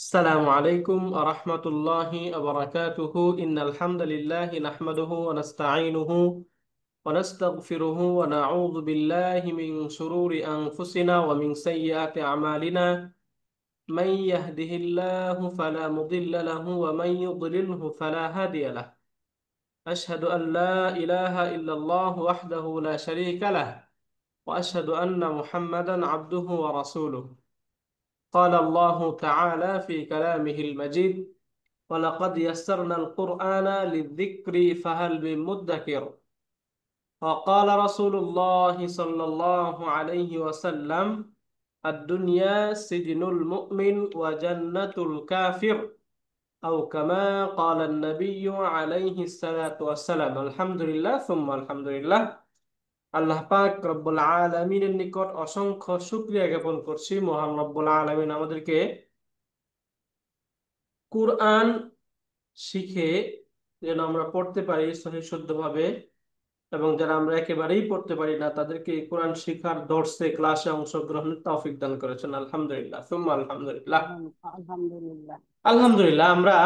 السلام عليكم ورحمة الله وبركاته إن الحمد لله نحمده ونستعينه ونستغفره ونعوذ بالله من شرور أنفسنا ومن سيئات أعمالنا من يهده الله فلا مضل له ومن يضلله فلا هادي له أشهد أن لا إله إلا الله وحده لا شريك له وأشهد أن محمدا عبده ورسوله قال الله تعالى في كلامه المجيد ولقد يسرنا القرآن للذكر فهل من مدكر وقال رسول الله صلى الله عليه وسلم الدنيا سجن المؤمن وجنة الكافر أو كما قال النبي عليه الصلاة والسلام الحمد لله ثم الحمد لله আল্লাহ পাক রব্বুল আলামিনের নিকট অসংখ্য শুকরিয়া জ্ঞাপন করছি। মহান রব্বুল আলামিন আমাদেরকে কুরআন শিখে যেন আমরা পড়তে পারি সহি শুদ্ধভাবে, এবং যারা আমরা একেবারেই পড়তে পারি না তাদেরকে এই কোরআন শিখার দর্সে ক্লাসে অংশগ্রহণের তৌফিক দান করেছেন। আলহামদুলিল্লাহ সুম্মা আলহামদুলিল্লাহ। আলহামদুলিল্লাহ। আলহামদুলিল্লাহ, আমরা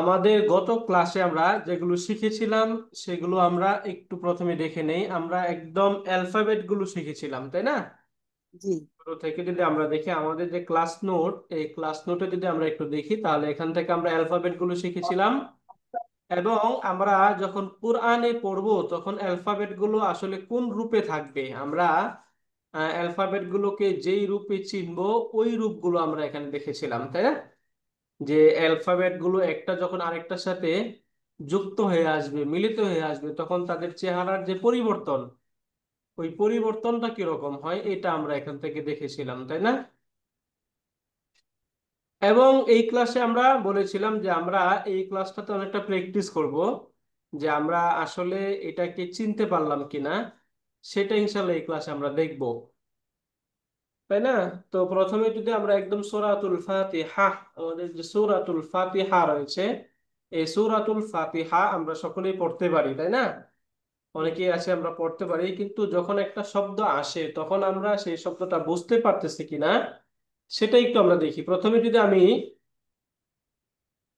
আমাদের গত ক্লাসে আমরা যেগুলো শিখেছিলাম সেগুলো আমরা একটু প্রথমে দেখে নেই। আমরা একদম অ্যালফাবেট গুলো শিখেছিলাম, তাই না? জি। শুরু থেকে যদি আমরা দেখি আমাদের যে ক্লাস নোট, এই ক্লাস নোটে যদি আমরা একটু দেখি তাহলে এখান থেকে আমরা অ্যালফাবেট গুলো শিখেছিলাম। এবং আমরা যখন কোরআনে পড়বো তখন অ্যালফাবেট গুলো আসলে কোন রূপে থাকবে, আমরা অ্যালফাবেট গুলোকে যেই রূপে চিনবো ওই রূপগুলো আমরা এখানে দেখেছিলাম, তাই না? যে অ্যালফাবেট গুলো একটা যখন আরেকটার সাথে যুক্ত হয়ে আসবে, মিলিত হয়ে আসবে, তখন তাদের চেহারার যে পরিবর্তন, ওই পরিবর্তনটা কিরকম হয় এটা আমরা এখান থেকে দেখেছিলাম, তাই না? এবং এই ক্লাসে আমরা বলেছিলাম যে আমরা এই ক্লাসটাতে অনেকটা প্র্যাকটিস করব, যে আমরা আসলে এটাকে চিনতে পারলাম কিনা সেটা ইনশাল্লাহ এই ক্লাসে আমরা দেখব, তাই না? তো প্রথমে যদি আমরা একদম সূরাতুল ফাতিহা, আমাদের যে সূরাতুল ফাতিহা রয়েছে, এই সূরাতুল ফাতিহা আমরা সকলেই পড়তে পারি, তাই না? অনেকেই আছে আমরা পড়তে পারি, কিন্তু যখন একটা শব্দ আসে তখন আমরা সেই শব্দটা বুঝতে পারতেছি কিনা সেটা একটু আমরা দেখি। প্রথমে যদি আমি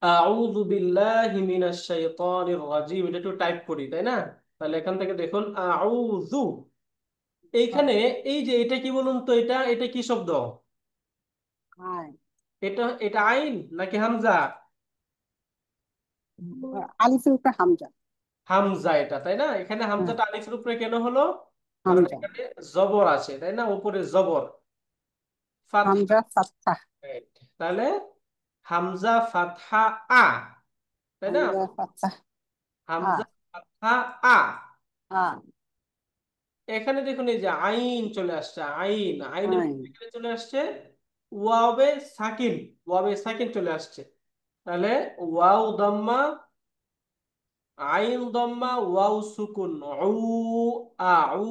আউযু বিল্লাহি মিনাশ শাইতানির রাজিম এটা একটু টাইপ করি, তাই না? তাহলে এখান থেকে দেখুন আউযু, এইখানে এই যে এটা কি বলুন তো, এটা এটা কি শব্দ? হ্যাঁ। এটা এটা আইন নাকি হামজা? আলিফের উপরে হামজা। হামজা এটা, তাই না? এখানে হ্যাঁ, হামজাটা আলিফের উপরে কেন হলো? কারণ হামজা। এখানে জবর আছে, তাই না? উপরে জবর, ফাতহা। হামজা ফাতহা। Right. তাহলে হামজা ফাতহা আ, তাই না? হামজা ফাতহা আ। হামজা ফাতহা আ। আ। এখানে দেখুন এই যে আইন চলে আসছে, আইন, আইনের আইন। পরে এখানে চলে আসছে ওয়াবে সাকিন, ওয়াবে সাকিন চলে আসছে। তাহলে ওয়াও দম্মা, আইন দম্মা, ওয়াও সুকুন, উ, আউ,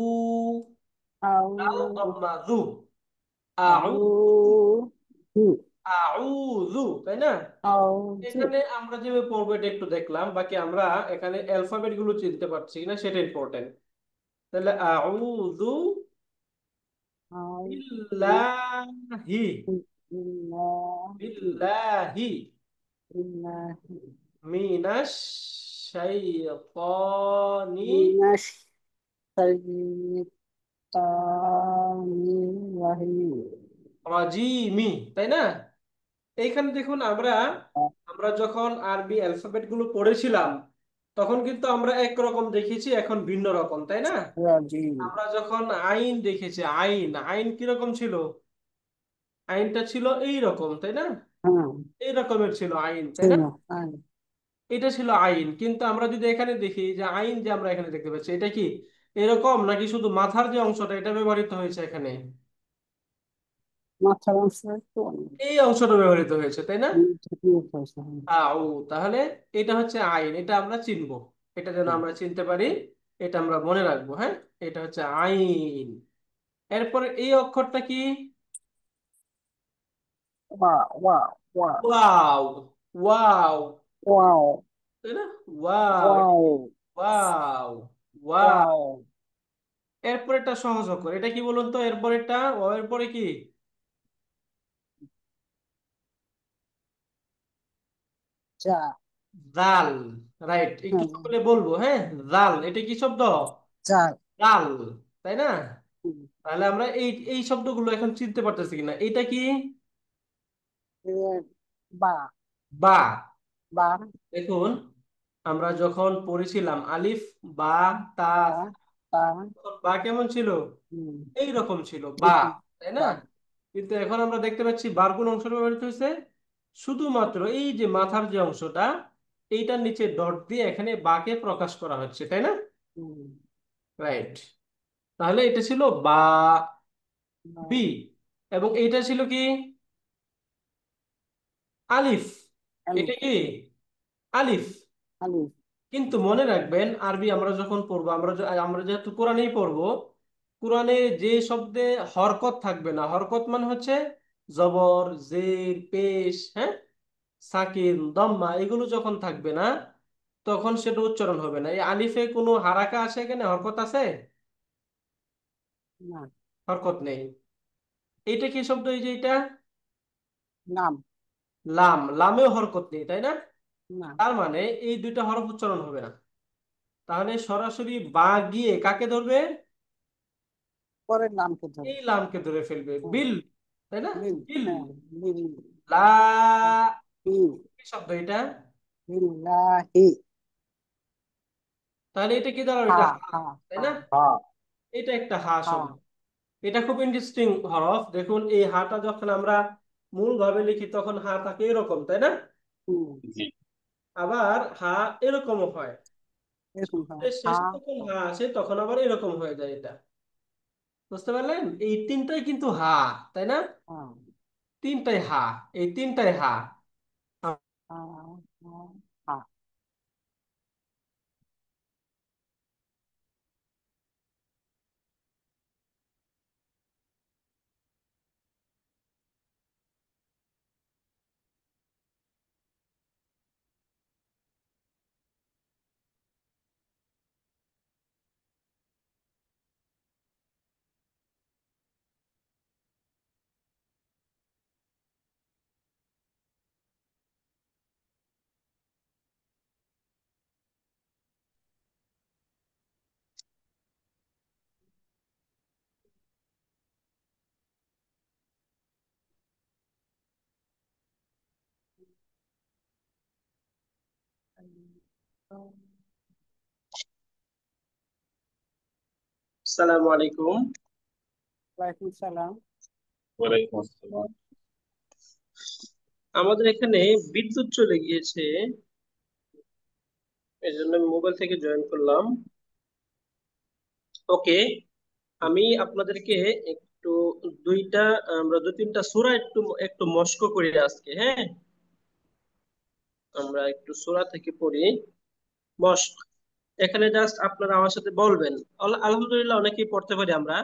দাল আউ। দম্মা, যু, আউ, আউ। হু। আউযু, তাই না? আউযু। এখানে আমরা যেভাবে পড়বো এটা একটু দেখলাম, বাকি আমরা এখানে অ্যালফাবেট গুলো চিনতে পারছি কিনা সেটা ইম্পর্টেন্ট। তাহলে আউযু আউযু বিল্লাহি, বিল্লাহি বিল্লাহি বিল্লাহি মিনাশ শাইতানি মিনাশ শাইতানির রাজিম। রাজিমি, তাই না? এইখানে দেখুন আমরা আমরা যখন আরবি অ্যালফাবেট গুলো পড়েছিলাম তখন কিন্তু আমরা একরকম দেখেছি, এখন ভিন্ন রকম, তাই না? রাজিম। আমরা যখন আইন দেখেছি, আইন আইন কিরকম ছিল? আইনটা ছিল এই রকম, তাই না? হ্যাঁ, এই রকমের ছিল আইন, তাই না? ছিল। আইন। এটা ছিল আইন, কিন্তু আমরা যদি এখানে দেখি যে আইন যে আমরা এখানে দেখতে পাচ্ছি এটা কি এরকম নাকি শুধু মাথার যে অংশটা এটা ব্যবহৃত হয়েছে এখানে? মাথার অংশ একটু অন্য। এই অংশটা ব্যবহৃত হয়েছে, তাই না? ঝুঁকিয়ে ফেলছে। আউ, তাহলে এটা হচ্ছে আইন, এটা আমরা চিনবো, এটা যেন আমরা চিনতে পারি, এটা আমরা মনে রাখবো, হ্যাঁ? এটা হচ্ছে আইন। এরপরে এই অক্ষরটা কি? Wow, wow, wow, wow, wow, wow, তাই না? Wow, wow, wow, wow. Wow. এরপরেরটা সহজ অক্ষর, এটা কি বলুন তো? এরপরেরটা ও, এরপরে কি? যা। জাল। রাইট, একটু হ্যাঁ, বলে বলবো, হ্যাঁ। জাল এটা কি শব্দ? যা। জাল, তাই না? হুম, তাহলে আমরা এই এই শব্দগুলো এখন চিনতে পারতেছি কিনা, এটা কি? এ, বা। বা। বা। দেখুন, আমরা যখন পড়েছিলাম আলিফ বা তা, বা। বা। তখন বা কেমন ছিল? হুম, এই রকম ছিল বা, দেখি। তাই না? বা। কিন্তু এখন আমরা দেখতে পাচ্ছি বার কোন অংশটা ব্যবহৃত হয়েছে? শুধুমাত্র এই যে মাথার যে অংশটা, এইটার নিচে ডট দিয়ে এখানে বাকে প্রকাশ করা হচ্ছে, তাই না? হুম, রাইট। তাহলে এটা ছিল বা, বা। বি। এবং এইটা ছিল কি? আলিফ। আলিফ। এটা কি? আলিফ। আলিফ। কিন্তু মনে রাখবেন, আরবি আমরা যখন পড়বো, আমরা যেহেতু কোরআনেই পড়বো, কোরআনে যে শব্দে হরকত থাকবে না, হরকত মানে হচ্ছে জবর, জের, পেশ, হ্যাঁ, সাকিন, দম্মা, এগুলো যখন থাকবে না, তখন সেটা উচ্চারণ হবে না। এই আলিফে কোনো হারাকা আছে, এখানে হরকত আছে? না। হরকত নেই। এইটা কি শব্দ, এই যে এটা? নাম। লাম। লামেও হরকত নেই, তাই না? না। তার মানে এই দুইটা হরফ উচ্চারণ হবে না। তাহলে সরাসরি বা গিয়ে কাকে ধরবে? পরের নামকে ধরে। এই লামকে ধরে ফেলবে, হুম, বিল, তাই না? বিল। বিল। হ্যাঁ, বিল। লা। বিল। কি শব্দ এটা? বিল্লাহি। তাহলে এটা কি দাঁড়াবে? হা। এটা হা, হা। তাই হা। না? হা। এটা একটা হা হা। শব্দ। এটা খুব ইন্টারেস্টিং হরফ। দেখুন, এই হাটা যখন আমরা মূল ভাবে লিখি তখন হা থাকে এরকম, তাই না? হুম, আবার হা এরকমও হয়। এরকম হয়। এর হা। শেষে যখন হা আসে তখন আবার এরকম হয়ে যায় এটা। বুঝতে পারলেন? এই তিনটাই কিন্তু হা, তাই না? হা। তিনটাই হা। এই তিনটাই হা। হা। হা। হা। আসসালামু আলাইকুম। ওয়ালাইকুম সালাম। ওয়ালাইকুম আসসালাম। আমাদের এখানে বিদ্যুৎ চলে গিয়েছে, এই জন্য আমি মোবাইল থেকে জয়েন করলাম। ওকে, আমি আপনাদেরকে একটু দুইটা, আমরা দু তিনটা সূরা একটু একটু মস্ক করি আজকে, হ্যাঁ। আমরা একটু সূরা থেকে পড়ি, মস্ক। এখানে জাস্ট আপনারা আমার সাথে বলবেন। আলহামদুলিল্লাহ, অনেকেই পড়তে পারি আমরা।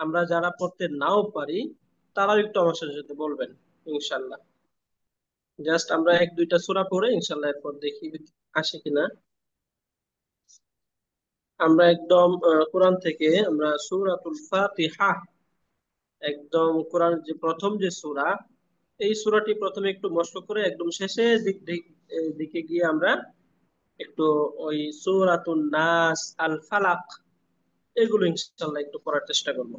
আমরা যারা পড়তে নাও পারি, তারাও একটু আমার সাথে সাথে বলবেন, ইনশাল্লাহ। জাস্ট আমরা এক দুইটা সূরা পড়ে ইনশাল্লাহ এরপর দেখি আসে কিনা। আমরা একদম কোরআন থেকে আমরা সূরাতুল ফাতিহা, একদম কোরআন যে প্রথম যে সূরা, এই সূরাটি প্রথমে একটু মস্ক করে একদম শেষে দিকে গিয়ে আমরা একটু ওই সূরাতুন নাস, আল ফালাক, এগুলো ইনশাআল্লাহ একটু পড়ার চেষ্টা করব।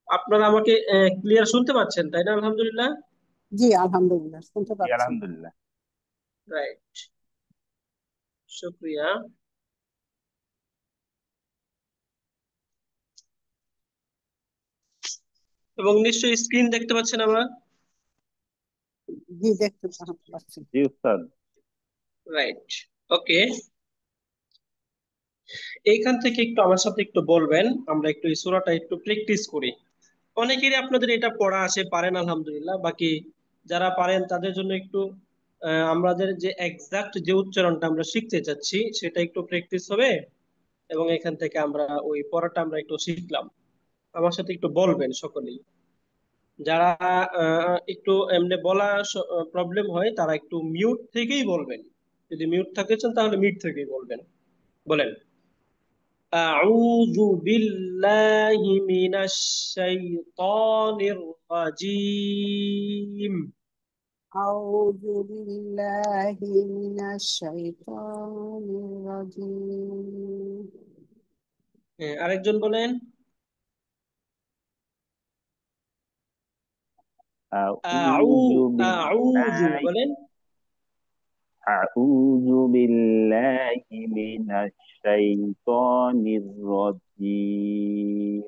আপনারা আমাকে ক্লিয়ার শুনতে পাচ্ছেন, তাই না? আলহামদুলিল্লাহ। জি, আলহামদুলিল্লাহ শুনতে জি, পাচ্ছি। আলহামদুলিল্লাহ। রাইট, শুক্রিয়া। এবং নিশ্চয়ই স্ক্রিন দেখতে পাচ্ছেন আমরা। জি, দেখতে পাচ্ছি। জি উস্তাদ। রাইট, ওকে। এইখান থেকে একটু আমার সাথে একটু বলবেন, আমরা একটু এই সূরাটা একটু প্র্যাকটিস করি। অনেকেরই আপনাদের এটা পড়া আছে, পারেন আলহামদুলিল্লাহ। বাকি যারা পারেন তাদের জন্য একটু আমাদের যে এক্সাক্ট যে উচ্চারণটা আমরা শিখতে চাচ্ছি সেটা একটু প্র্যাকটিস হবে। এবং এখান থেকে আমরা ওই পড়াটা আমরা একটু শিখলাম। আমার সাথে একটু বলবেন সকলেই। যারা একটু এমনি বলা প্রবলেম হয়, তারা একটু মিউট থেকেই বলবেন। যদি মিউট থাকতে চান তাহলে মিউট থেকেই বলবেন। বলেন। أعوذ بالله من الشيطان الرجيم. أعوذ بالله من الشيطان الرجيم আরেকজন বলেন। أعوذ আউযু بالله বলেন। أعوذ بالله من الشيطان الرجيم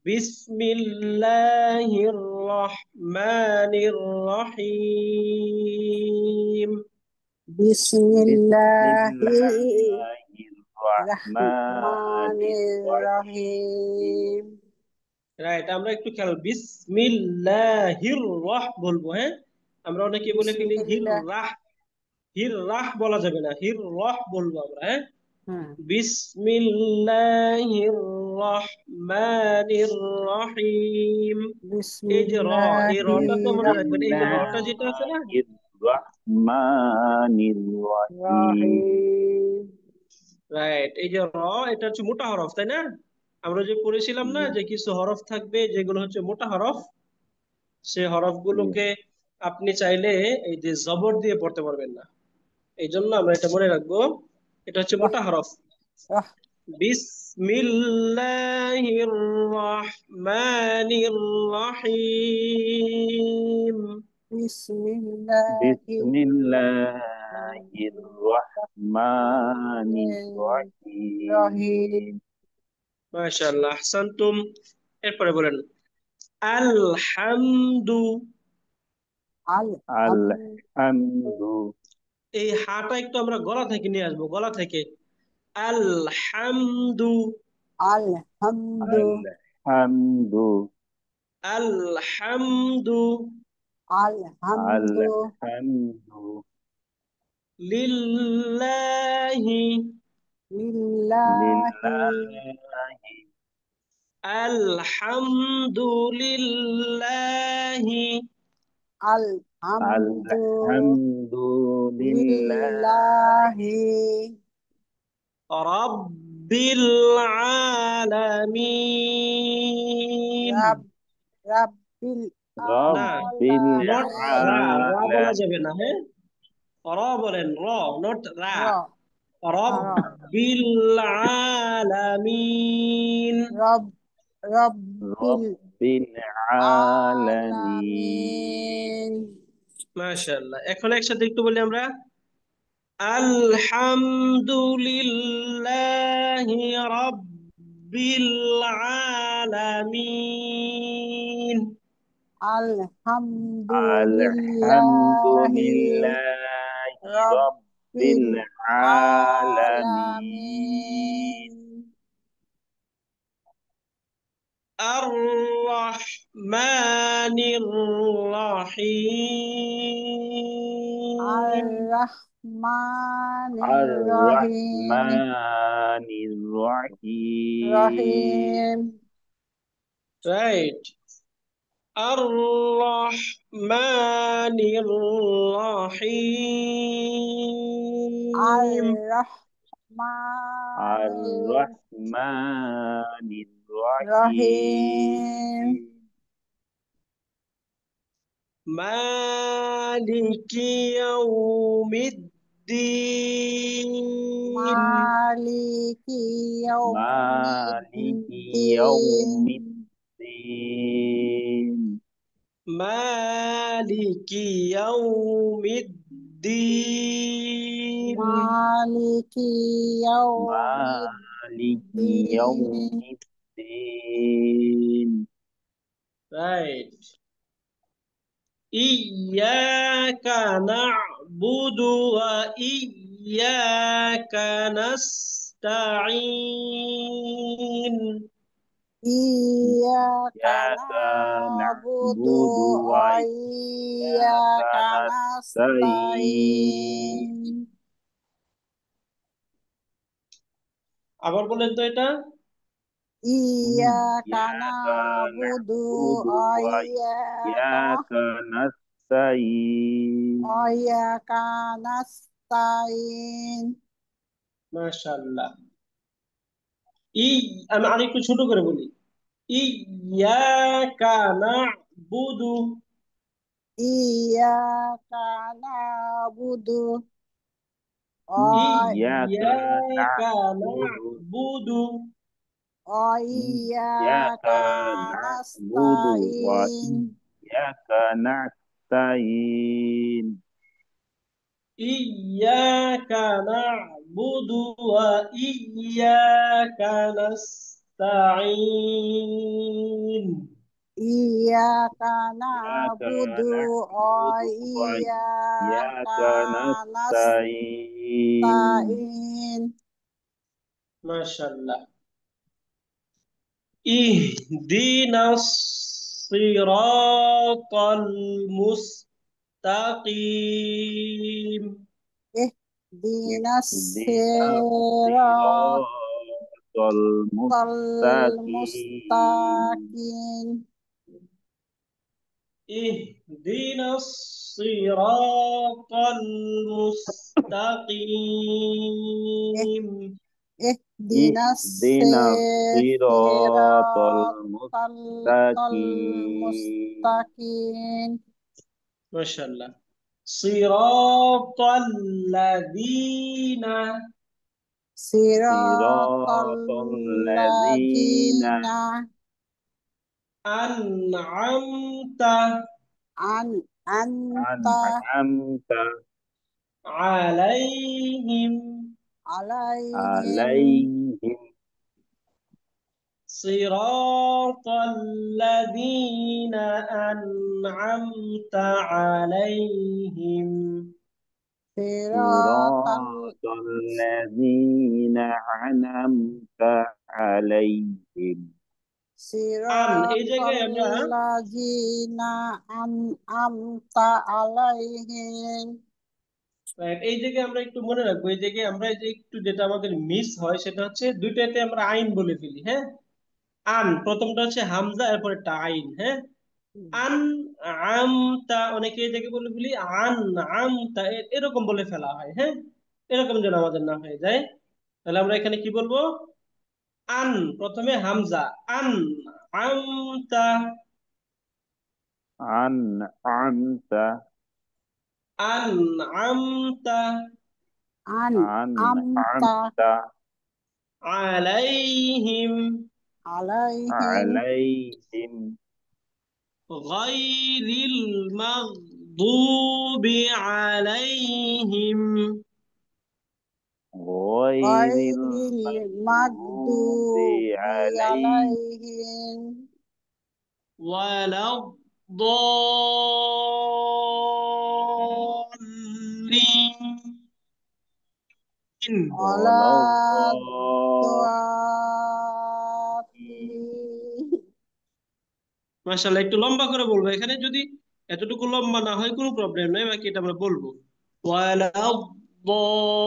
বিসমিল্লাহির রহমানির রহিম। بسم بسم الله الله الرحمن الرحمن الرحيم الرحيم রাইট, আমরা একটু খেয়াল, বিসমিল্লাহির রহ বলবো। হ্যাঁ, আমরা অনেকে বলে بسم ফেলি হির الله রাহ। হির রাহ বলা যাবে না, হির রহ বলবো আমরা। হ্যাঁ, বিসমিল্লাহির রহমানির রহিম। بسم এই যে র, الله এই রটা তো بسم মনে রাখবেন, এই যে الله রটা যেটা আছে না। الرحمن الرحيم الرحيم রাইট, এই যে র, এটা হচ্ছে মোটা হরফ, তাই না? আমরা যে পড়েছিলাম না যে কিছু হরফ থাকবে যেগুলো হচ্ছে মোটা হরফ, সে হরফগুলোকে আপনি চাইলে এই যে জবর দিয়ে পড়তে পারবেন না। এই জন্য আমরা এটা মনে রাখবো, এটা হচ্ছে رح মোটা হরফ। رح বিসমিল্লাহির রহমানির রহিম। بسم الله بسم الله الرحمن الرحمن الرحيم الرحيم মাশাআল্লাহ, আহসানতুম। এরপরে বলেন আলহামদু। الحمد الحمد এই হাটা একটু আমরা গলা থেকে নিয়ে আসবো, গলা থেকে। আলহামদু, الحمد الحمد আলহামদু الحمد الحمد লিল্লাহি, لله لله আলহামদুলিল্লাহি الحمد الحمد لله لله রাব্বিল আলামিন। رب رب না, رب নট রা, রা العالمين বলা العالمين যাবে না। হ্যাঁ, র বলেন, র, নট রা। را را রব্বিল আলামিন। رب رب رب العالمين العالمين মাশাআল্লাহ, এখন একসাথে একটু বলি আমরা, আলহামদুলিল্লাহি রাব্বিল আলামিন। الحمد الحمد لله لله رب رب العالمين العالمين الرحمن الرحيم. الرحمن الرحيم الرحمن الرحيم رحيم রাইট, الرحمن الرحيم. الرحمن الرحمن الرحيم الرحيم مالك يوم الدين. مالك يوم مالك يوم الدين الدين مالك يوم الدين. مالك يوم مالك يوم الدين الدين right. إياك نعبد وإياك نستعين. إياك إياك نعبد نعبد وإياك وإياك نستعين نستعين আবার বলেন তো এটা। إياك إياك نعبد نعبد وإياك وإياك نستعين وإياك نستعين মাশাআল্লাহ, ই আমি আরেকটু ছোট করে বলি। ইয়াকা না'বুদু। ইyyaka na'budu إياك ইয়াকা نعبد না'বুদু। wa إياك iyyaka نعبد nasta'in. وإياك نستعين. ইয়াকা না'বুদু ওয়া ইয়াকা নাস্তাঈন। Iyyaka إياك na'budu wa نعبد iyyaka وإياك نستعين. nasta'in. মাশাআল্লাহ। ইহদিনাস সিরাতাল মুস্তাকিম। Ihdinas اهدنا siratal الصراط المستقيم. mustaqim. اهدنا الصراط المستقيم. Ihdinas اهدنا الصراط siratal المستقيم. mustaqim. ما شاء الله. صراط الذين Siratal صراط الذين ladzina أنعمت anta أنعمت عليهم. alaihim. عليهم. صراط الذين أنعمت عليهم. Siratal صراط الذين أنعمت عليهم. এই Siratal জায়গায় আমরা ladzina an'amta alaihim. এই জায়গায় আমরা একটু মনে রাখবো, এই জায়গায় আমরা এই যে একটু যেটা আমাদের মিস হয় সেটা হচ্ছে দুইটাতে আমরা আইন বলে ফেলি, হ্যাঁ। প্রথমটা হচ্ছে হামজা, এরপর একটা আইন, হ্যাঁ। আন আমতা, অনেকে এই জায়গায় বলে ফেলি আন আমতা, এরকম বলে ফেলা হয়, হ্যাঁ। এরকম যেন আমাদের না হয়ে যায়। তাহলে আমরা এখানে কি বলবো? আন, প্রথমে হামজা। আন আমতা। أنعمت আন আমতা An'amta أنعمت আলাইহিম alaihim. عليهم غير المغضوب عليهم غير Ghairil المغضوب maghdubi عليهم alaihim. ولا الضالين. ولا Wala الضالين. dhalin. মাশাআল্লাহ, একটু লম্বা করে বলবো। এখানে যদি এতটুকু লম্বা না হয় কোনো প্রবলেম নেই, বাকি এটা আমরা বলবো। ولا الضالين.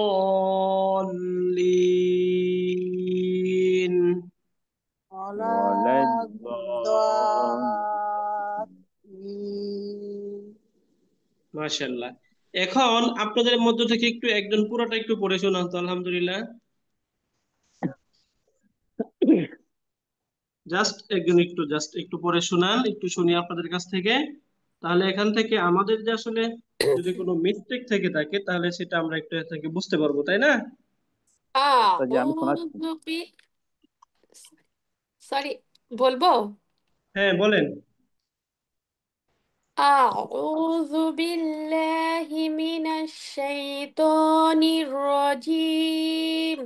Wala ولا الضالين. dhalin. মাশাআল্লাহ। এখন আপনাদের মধ্য থেকে একটু একজন পুরোটা একটু পড়ে শোনান তো, আলহামদুলিল্লাহ। জাস্ট একটু পড়ে শোনান, একটু শুনি আপনাদের কাছ থেকে। তাহলে এখান থেকে আমাদের যে আসলে যদি কোনো মিস্টেক থেকে থাকে তাহলে সেটা আমরা একটু এর থেকে বুঝতে পারবো, তাই না? ওস্তাদ জি, আমি শোনাচ্ছি। আউযু বি সরি বলবো। হ্যাঁ, বলেন। আউযু বিল্লাহি মিনাশ শাইতানির রাজিম।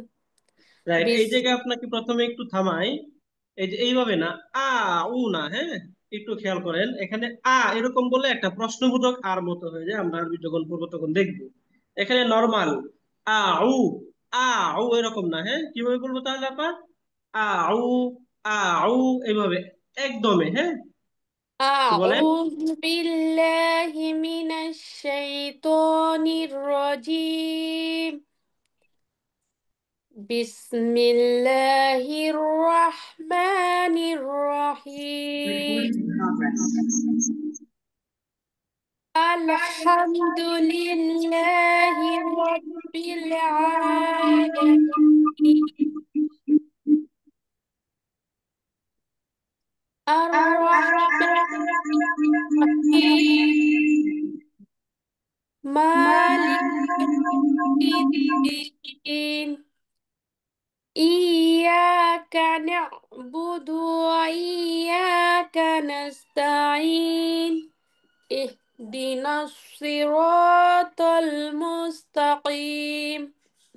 রাইট, এই বিস জায়গায় আপনাকে প্রথমে একটু থামাই। এই যে এইভাবে না, আ উ না, হ্যাঁ। একটু খেয়াল করেন, এখানে এরকম বলে একটা প্রশ্নবোধক আর মতো হয়ে যায়, আমরা আরবি যখন পড়বো তখন দেখবো। এখানে নর্মাল আ উ আ উ এরকম না, হ্যাঁ। কিভাবে বলবো তাহলে আপা? আ উ আ উ এইভাবে একদমে, হ্যাঁ। একটু বলেন। আউযু বিল্লাহি মিনাশ শাইতানির রাজিম। বিসমিল্লাহির রহমানির রহিম। আলহামদুলিল্লাহি রাব্বিল আলামিন। الرحمن الرحيم مالك يوم الدين إياك نعبد وإياك نستعين اهدنا الصراط المستقيم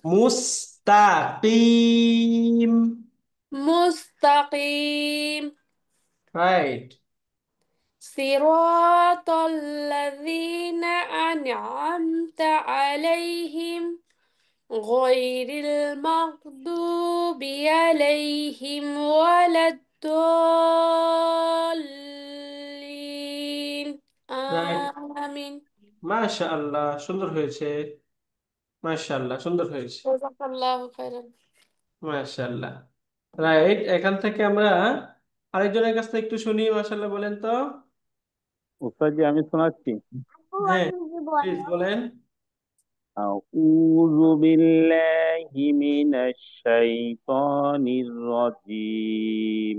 মুস্তাকিম। مستقيم রাইট। صراط الذين أنعمت عليهم غير المغضوب عليهم ولا الضالين রাইট, آمين মাশাআল্লাহ, সুন্দর হয়েছে। মাশাআল্লাহ, সুন্দর হয়েছে। جزاك الله خيرا মাশাআল্লাহ। রাইট, এখান থেকে আমরা আরেকজনের কাছ থেকে একটু শুনি। মাশাআল্লাহ বলেন তো। উস্তাদ জি, আমি শোনাচ্ছি। হ্যাঁ, প্লিজ বলেন। আউযু বিল্লাহি মিনাশ শাইতানির রাজীম।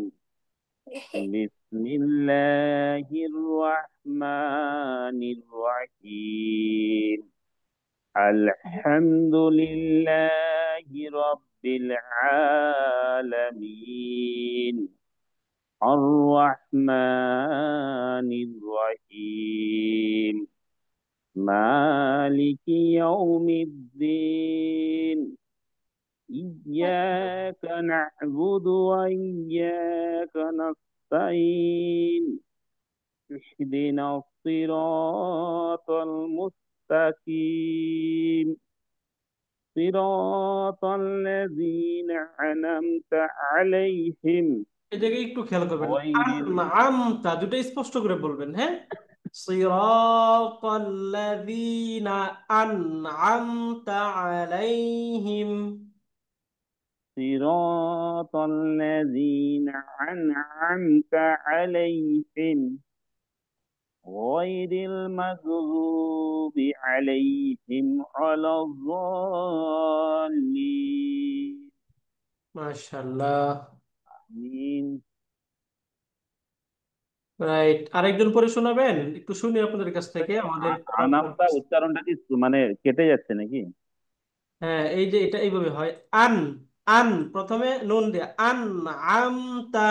বিসমিল্লাহির রহমানির রহিম। আলহামদুলিল্লাহি রাব্বিল আলামিন। আর-রহমানির রহিম। مالك يوم الدين إياك نعبد وإياك نستعين اهدنا الصراط المستقيم صراط الذين أنعمت عليهم এই জায়গায় একটু খেয়াল করবেন, غير আনআমতা দুটো স্পষ্ট করে বলবেন। হ্যাঁ, সিরাতাল্লাযীনা আনআমতা আলাইহিম। صراط الذين أنعمت عليهم غير المغضوب عليهم ولا الضالين মাশাআল্লাহ। آمين রাইট, আরেকজন পরে শোনাবেন, একটু শুনি আপনাদের কাছ থেকে আমাদের আনামটা উচ্চারণটা কি মানে কেটে যাচ্ছে নাকি? হ্যাঁ, এই যে এটা এইভাবে হয়, আন, আন প্রথমে নুন দিয়ে আন আমতা।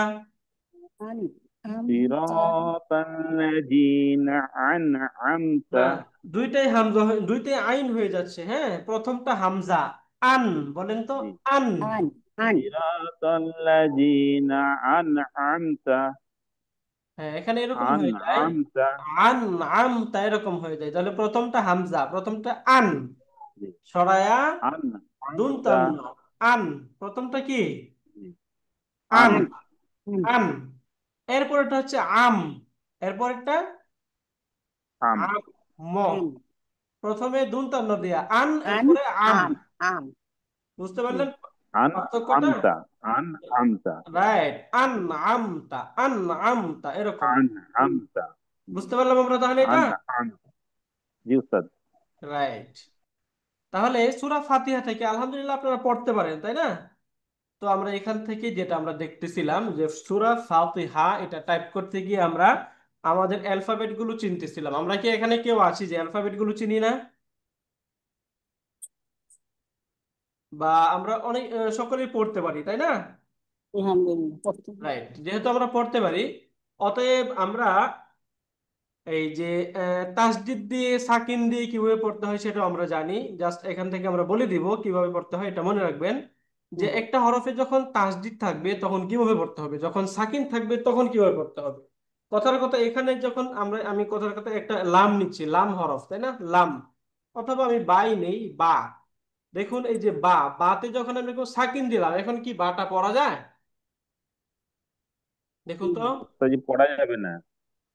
صراط الذين أنعمت না, দুইটাই হামজা দুইটাই আইন হয়ে যাচ্ছে। হ্যাঁ, প্রথমটা হামজা। আন বলেন তো। আন। صراط الذين أنعمت হ্যাঁ, এখানে এরকম হয়ে যায়, أنعمت আন আমতা এরকম হয়ে যায়। তাহলে প্রথমটা হামজা, প্রথমটা আন, সরায়া দুন أنعمت তান্ন। আন প্রথমটা কি? আন। أن আন। এরপরেরটা হচ্ছে আম। এরপরেরটা أم আম। ম। প্রথমে দুন তান্ন দিয়া আন, এরপরে আম। বুঝতে পারলেন পার্থক্যটা? أنعمت أنعمت রাইট, আন আমতা, আন আমতা এরকম। أنعمت বুঝতে পারলাম আমরা তাহলে এটা। أنعمت জি উস্তাদ। রাইট, তাহলে সূরা ফাতিহা থেকে আলহামদুলিল্লাহ আপনারা পড়তে পারেন, তাই না? তো আমরা এখান থেকে যেটা আমরা দেখতেছিলাম যে সূরা ফাতিহা এটা টাইপ করতে গিয়ে আমরা আমাদের অ্যালফাবেট গুলো চিনতেছিলাম। আমরা কি এখানে কেউ আছি যে অ্যালফাবেট গুলো চিনি না? বা আমরা অনেক সকলেই পড়তে পারি, তাই না? রাইট, যেহেতু আমরা পড়তে পারি, অতএব আমরা এই যে তাসদিদ দিয়ে সাকিন দিয়ে কিভাবে পড়তে হয় সেটা আমরা জানি। জাস্ট এখান থেকে আমরা বলে দিব কিভাবে পড়তে হয়, এটা মনে রাখবেন যে একটা হরফে যখন তাসদিদ থাকবে তখন কিভাবে পড়তে হবে, যখন সাকিন থাকবে তখন কিভাবে পড়তে হবে। কথার কথা এখানে যখন আমি কথার কথা একটা লাম নিচ্ছি, লাম হরফ, তাই না? লাম, অথবা আমি বাই নেই, বা। দেখুন এই যে বা, বাতে যখন আমি সাকিন দিলাম, এখন কি বাটা পড়া যায়? দেখুন তো, উস্তাদ জি পড়া যাবে না।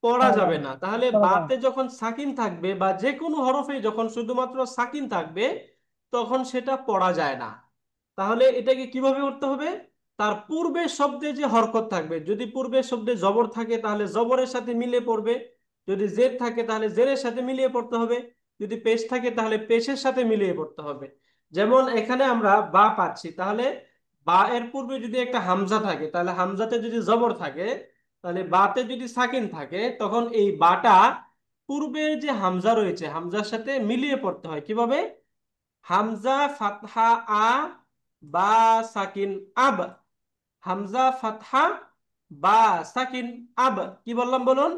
পড়া যাবে না। তাহলে বাতে যখন সাকিন থাকবে বা যে কোনো হরফে যখন শুধুমাত্র সাকিন থাকবে তখন সেটা পড়া যায় না। তাহলে এটাকে কিভাবে করতে হবে? তার পূর্বের শব্দে যে হরকত থাকবে, যদি পূর্বের শব্দে জবর থাকে তাহলে জবরের সাথে মিলিয়ে পড়বে, যদি জের থাকে তাহলে জেরের সাথে মিলিয়ে পড়তে হবে, যদি পেশ থাকে তাহলে পেশের সাথে মিলিয়ে পড়তে হবে। যেমন এখানে আমরা বা পাচ্ছি, তাহলে বা এর পূর্বে যদি একটা হামজা থাকে তাহলে হামজাতে যদি জবর থাকে তাহলে বাতে যদি সাকিন থাকে তখন এই বাটা পূর্বের যে হামজা রয়েছে হামজার সাথে মিলিয়ে পড়তে হয় কিভাবে? হামজা ফাতহা আ, বা সাকিন আব, হামজা ফাতহা বা সাকিন আব। কি বললাম বলুন?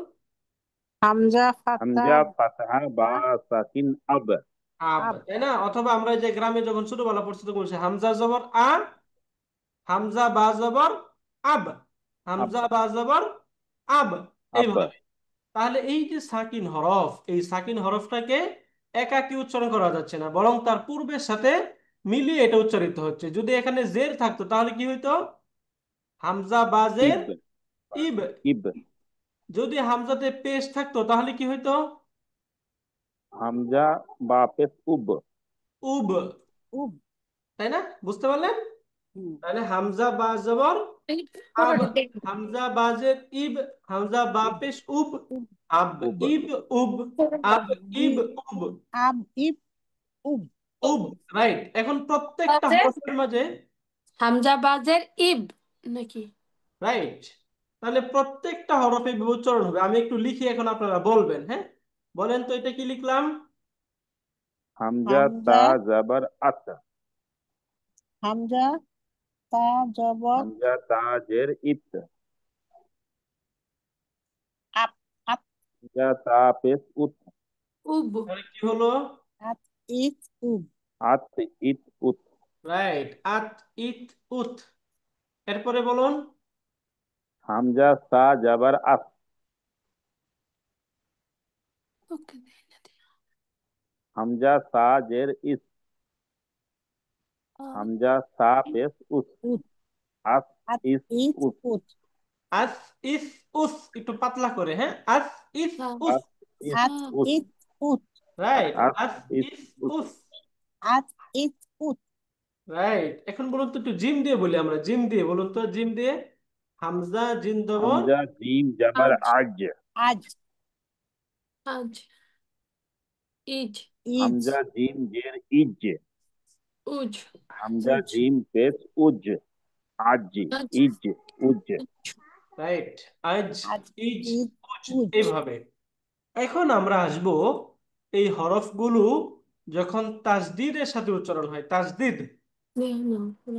হামজা ফাতা হামজা ফাতহা বা সাকিন আব। আব, আব তাই না? অথবা আমরা যে গ্রামে যখন ছোটবেলা পড়ছি তখন বলছি হামজা জবর আ, হামজা বা জবর আব, আব। হামজা বা জবর আব, আব। এইভাবে। তাহলে এই যে সাকিন হরফ, এই সাকিন হরফটাকে একাকী উচ্চারণ করা যাচ্ছে না, বরং তার পূর্বের সাথে মিলিয়ে এটা উচ্চারিত হচ্ছে। যদি এখানে জের থাকতো তাহলে কি হইতো? হামজা বা জের ইব। ইব। ইব। যদি হামজাতে পেশ থাকতো তাহলে কি হইতো? হামজা বা পেশ উব। উব। উব তাই না? বুঝতে পারলেন? হুম, তাহলে হামজা বা জবর আব, হামজা বা জের ইব, হামজা বা উব পেশ উব, উব আব উব। ইব উব, আব ইব ই- উব, আব ইব উব উব। রাইট। এখন প্রত্যেকটা বাজের হরফের মাঝে, হামজা বাজের ইব নাকি? রাইট, তাহলে প্রত্যেকটা হরফে উচ্চারণ হবে। আমি একটু লিখি, এখন আপনারা বলবেন। হ্যাঁ, বলেন তো এটা কি লিখলাম? হামজা তা হামজা জাবার আত। হামজা তা জবর হামজা তা জের ইত। আপ আপ হামজা তা পেশ উত। উব। তাহলে কি হলো? আত ইত উব আত ইত উত। রাইট, আত ইত উত। এরপরে বলুন। হামজা সা জাবার আস। ওকে। হামজা সা জের ইস। হামজা সা পেশ উস। উত আস আত ইস ইত উস। উত আস ইস উস, একটু পাতলা করে। হ্যাঁ, আস ইস উস। আস ইস আত উস। ইত উত রাইট, আস আস ইস ইস উস। উস। আত ইত উত রাইট। এখন বলুন তো, একটু জিম দিয়ে বলি আমরা, জিম দিয়ে বলুন তো, জিম দিয়ে। হামজা জিন দবর হামজা জিম জাবার আজ আজ। আজ আজ ইজ ইজ হামজা জিম জের is. Uz Hamza uz gym পেশ উজ। আজ আজ ইজ উজ। রাইট, আজ আজ ইজ ইজ উজ, উজ এইভাবে। এখন আমরা আসব এই হরফগুলো যখন তাসদিদের সাথে উচ্চারণ হয়, তাসদিদ,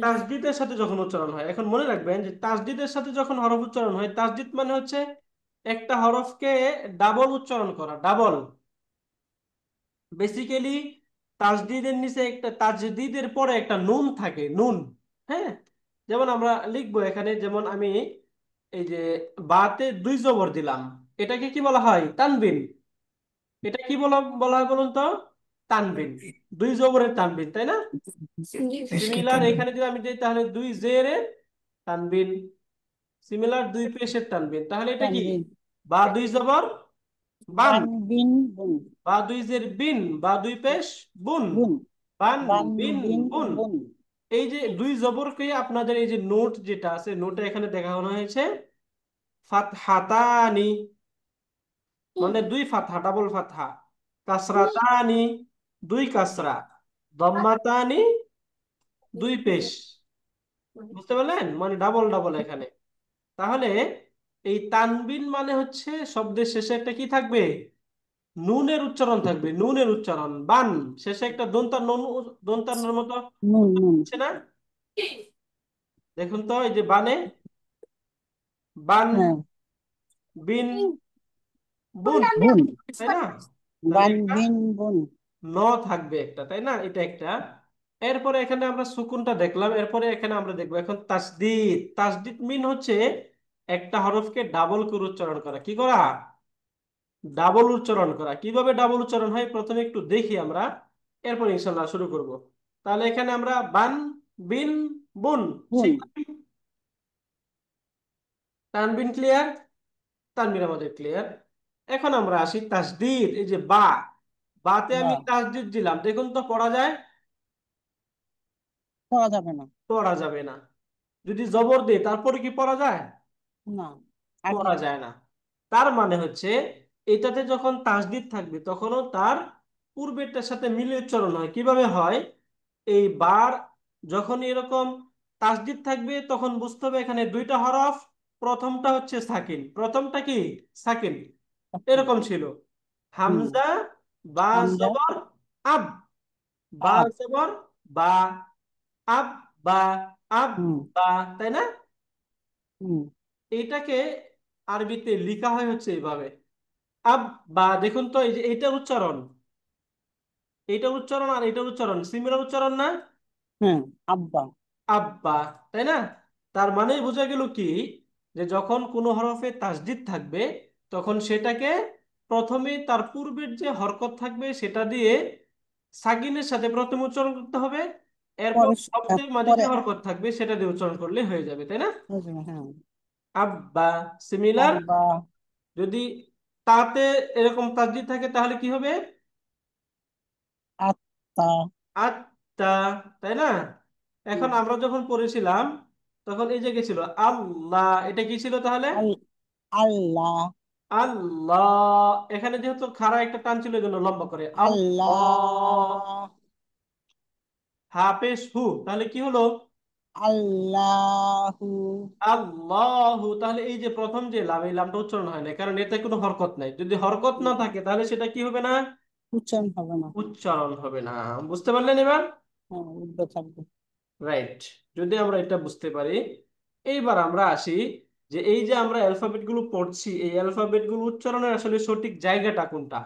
তাসদিদের সাথে যখন উচ্চারণ হয়। এখন মনে রাখবেন যে তাসদিদের সাথে যখন হরফ উচ্চারণ হয়, তাসদিদ মানে হচ্ছে একটা হরফকে ডাবল উচ্চারণ করা, ডাবল। বেসিক্যালি তাসদিদের নিচে একটা, তাজদিদের পরে একটা নুন থাকে, নুন। হ্যাঁ, যেমন আমরা লিখবো এখানে, যেমন আমি এই যে বাতে দুই জবর দিলাম, এটাকে কি বলা হয়? তানবিন। এটা কি বলা বলা হয় বলুন তো? তানবিন। দুই জবরের তানবিন, তাই না? সিমিলার এখানে যদি আমি দিই তাহলে দুই জেরের তানবিন, সিমিলার দুই পেশের তানবিন। তাহলে এটা কি? তানবিন বা দুই জবর বান, বান বিন বুন বা দুই জের বিন, বা দুই পেশ বুন, বুন বান বান বিন বিন বুন। বুন এই যে দুই জবরকে আপনাদের এই যে নোট যেটা আছে, নোটে এখানে দেখানো হয়েছে ফাতহাতানি, মানে দুই ফাতহা, ডাবল ফাতহা। কাসরাতানি, দুই কাসরা। দম্মাতানি, দুই পেশ। বুঝতে পারলেন? মানে ডাবল ডাবল এখানে। তাহলে এই তানবিন মানে হচ্ছে শব্দের শেষে একটা কি থাকবে? নুনের উচ্চারণ থাকবে, নুনের উচ্চারণ। বান, শেষে একটা দন্তার নুন, দন্তার নুন মতো নুন নুন হচ্ছে না? দেখুন তো, এই যে বানে, বান হ্যাঁ বিন বুন, বুন তাই না? তাহলে বান একটা বিন বুন ন থাকবে একটা, তাই না? এটা একটা। এরপরে এখানে আমরা সুকুনটা দেখলাম, এরপরে এখানে আমরা দেখবো এখন তাসদিদ। তাসদিদ মিন হচ্ছে একটা হরফকে ডাবল করে উচ্চারণ করা। কি করা? ডাবল উচ্চারণ করা। কিভাবে ডাবল উচ্চারণ হয় প্রথমে একটু দেখি আমরা, এরপর ইনশাল্লাহ শুরু করব। তাহলে এখানে আমরা বান বিন বুন বুন শিখলাম। তানবিন ক্লিয়ার? তানবিন আমাদের ক্লিয়ার। এখন আমরা আসি তাসদিদ। এই যে বা, বাতে বা আমি তাসদিদ দিলাম, দেখুন তো পড়া যায়? পড়া যাবে না পড়া যাবে না। যদি জবর দেই তারপরে কি পড়া যায়? না আগে পড়া যায় না। তার মানে হচ্ছে এটাতে যখন তাসদিদ থাকবে তখনও তার পূর্বেরটার সাথে মিলিয়ে উচ্চারণ হয়। কিভাবে হয়? এই বার যখন এরকম তাসদিদ থাকবে তখন বুঝতে হবে এখানে দুইটা হরফ প্রথমটা হচ্ছে সাকিন, প্রথমটা কি সাকিন, এরকম ছিল। হুম হামজা বা হামজা জবর আব, বা আব জবর বা, আব বা, আব হুম বা, তাই না? হুম এইটাকে আরবিতে লেখা হয় হচ্ছে এইভাবে, আব বা। দেখুন তো এই যে এইটার উচ্চারণ, এইটার উচ্চারণ আর এইটার উচ্চারণ সিমিলার উচ্চারণ না? হ্যাঁ আব্বা আব্বা, তাই না? তার মানে বোঝা গেল কি, যে যখন কোনো হরফে তাসদিদ থাকবে তখন সেটাকে প্রথমে তার পূর্বের যে হরকত থাকবে সেটা দিয়ে সাকিনের সাথে প্রথমে উচ্চারণ করতে হবে, এরপর পরে সবচেয়ে মাঝে যে পরে হরকত থাকবে সেটা দিয়ে উচ্চারণ করলে হয়ে যাবে, তাই না? হ্যাঁ আব্বা সিমিলার। আব্বা যদি তাতে এরকম তাসদিদ থাকে তাহলে কি হবে? আত্তা আত্তা, তাই না? এখন হুম, আমরা যখন পড়েছিলাম তখন এই যে গেছিল আল্লাহ, এটা কি ছিল তাহলে? আল আল্লাহ আল্লাহ। এখানে যেহেতু খাড়া একটা টান ছিল এই জন্য লম্বা করে আল্লাহ। আল্লাহ হাফেজ হু, তাহলে কি হলো? আল্লাহু আল্লাহু। তাহলে এই যে প্রথম যে লাম, এই লামটা উচ্চারণ হয় না কারণ এতে কোনো হরকত নাই। যদি হরকত না হুম, থাকে তাহলে সেটা কি হবে না? উচ্চারণ হবে না উচ্চারণ হবে না। বুঝতে পারলেন এবার? হ্যাঁ উর্দু থাকবে রাইট। যদি আমরা এটা বুঝতে পারি, এইবার আমরা আসি যে এই যে আমরা অ্যালফাবেট গুলো পড়ছি, এই অ্যালফাবেট গুলো উচ্চারণের আসলে সঠিক জায়গাটা কোনটা,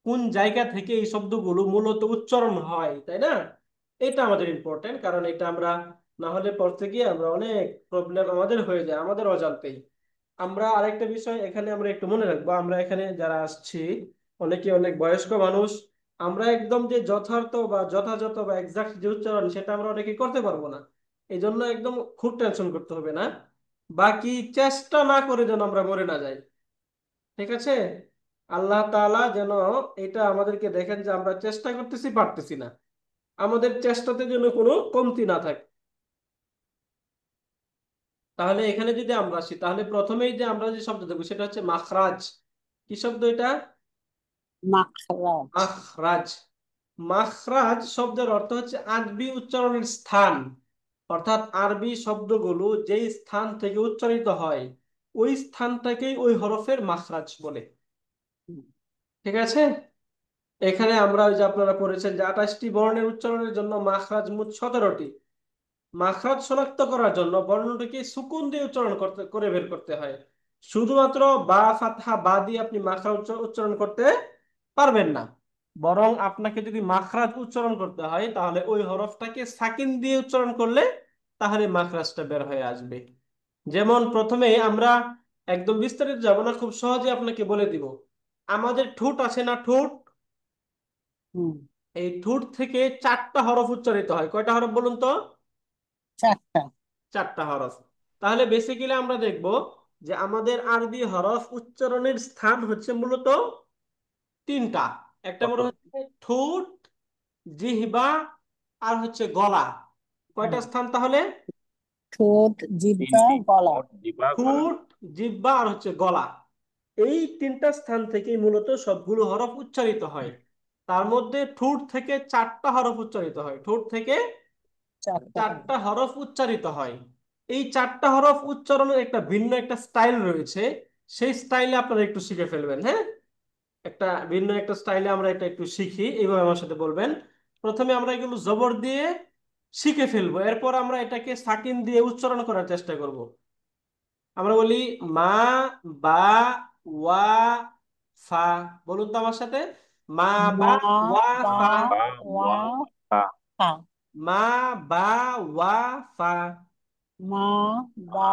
কোন জায়গা থেকে এই শব্দগুলো মূলত উচ্চারণ হয়, তাই না? এটা আমাদের ইম্পর্টেন্ট, কারণ এটা আমরা না হলে পড়তে গিয়ে আমরা অনেক প্রবলেম আমাদের হয়ে যায় আমাদের অজান্তেই। আমরা আরেকটা বিষয় এখানে আমরা একটু মনে রাখবো, আমরা এখানে যারা আসছি অনেকে অনেক বয়স্ক মানুষ, আমরা একদম যে যথার্থ বা যথাযথ বা এক্সাক্ট যে উচ্চারণ সেটা আমরা অনেকে করতে পারবো না। এই জন্য একদম খুব টেনশন করতে হবে না, বাকি চেষ্টা না করে যেন আমরা মরে না যাই, ঠিক আছে? আল্লাহ তাআলা যেন এটা আমাদেরকে দেখেন যে আমরা চেষ্টা করতেছি পারতেছি না, আমাদের চেষ্টাতে যেন কোনো কমতি না থাকে। তাহলে এখানে যদি আমরা আসি তাহলে প্রথমেই যে আমরা যে শব্দ দেখবো সেটা হচ্ছে মাখরাজ। কি শব্দ এটা? মাখরাজ মাখরাজ। মাখরাজ শব্দের অর্থ হচ্ছে আরবি উচ্চারণের স্থান, অর্থাৎ আরবি শব্দগুলো যেই স্থান থেকে উচ্চারিত হয় ওই স্থানটাকেই ওই হরফের মাখরাজ বলে, হুম, ঠিক আছে? এখানে আমরা ওই যে আপনারা পড়েছেন যে 28টি বর্ণের উচ্চারণের জন্য মাখরাজ মোট 17টি। মাখরাজ শনাক্ত করার জন্য বর্ণটিকে সুকুন দিয়ে উচ্চারণ করতে করে বের করতে হয়। শুধুমাত্র বা ফাতহা বা দিয়ে আপনি মাখরাজ উচ্চারণ করতে পারবেন না, বরং আপনাকে যদি মাখরাজ উচ্চারণ করতে হয় তাহলে ওই হরফটাকে সাকিন দিয়ে উচ্চারণ করলে তাহলে মাখরাজটা বের হয়ে আসবে। যেমন প্রথমে আমরা একদম বিস্তারিত যাব না, খুব সহজে আপনাকে বলে দিব। আমাদের ঠোঁট আছে না, ঠোঁট, হুম, এই ঠোঁট থেকে 4টা হরফ উচ্চারিত হয়। কয়টা হরফ বলুন তো? চারটা 4টা হরফ। তাহলে বেসিক্যালি আমরা দেখব যে আমাদের আরবি হরফ উচ্চারণের স্থান হচ্ছে মূলত 3টা। একটা কত? মনে হচ্ছে ঠোঁট, জিহ্বা, আর হচ্ছে গলা। কয়টা হুম, স্থান তাহলে? ঠোঁট জিহ্বা তিনটি গলা ঠোঁট জিহ্বা গলা। ঠোঁট, জিহ্বা আর হচ্ছে গলা। এই 3টা স্থান থেকে মূলত সবগুলো হরফ উচ্চারিত হয়। তার মধ্যে ঠোঁট থেকে 4টা হরফ উচ্চারিত হয়, ঠোঁট থেকে চারটা হবে 4টা হরফ উচ্চারিত হয়। এই 4টা হরফ উচ্চারণের একটা ভিন্ন একটা স্টাইল রয়েছে, সেই স্টাইলে আপনারা একটু শিখে ফেলবেন, হ্যাঁ? একটা ভিন্ন একটা স্টাইলে আমরা এটা একটু শিখি, এইভাবে আমার সাথে বলবেন। প্রথমে আমরা এগুলো জবর দিয়ে শিখে ফেলবো, এরপর আমরা এটাকে সাকিন দিয়ে উচ্চারণ করার চেষ্টা করব। আমরা বলি মা, বা, ওয়া, ফা। বলুন তো আমার সাথে, মা, বা, মা ওয়া, বা ফা। বা ওয়া ওয়া ফা। ফা মা, বা, ওয়া, ফা। মা মা বা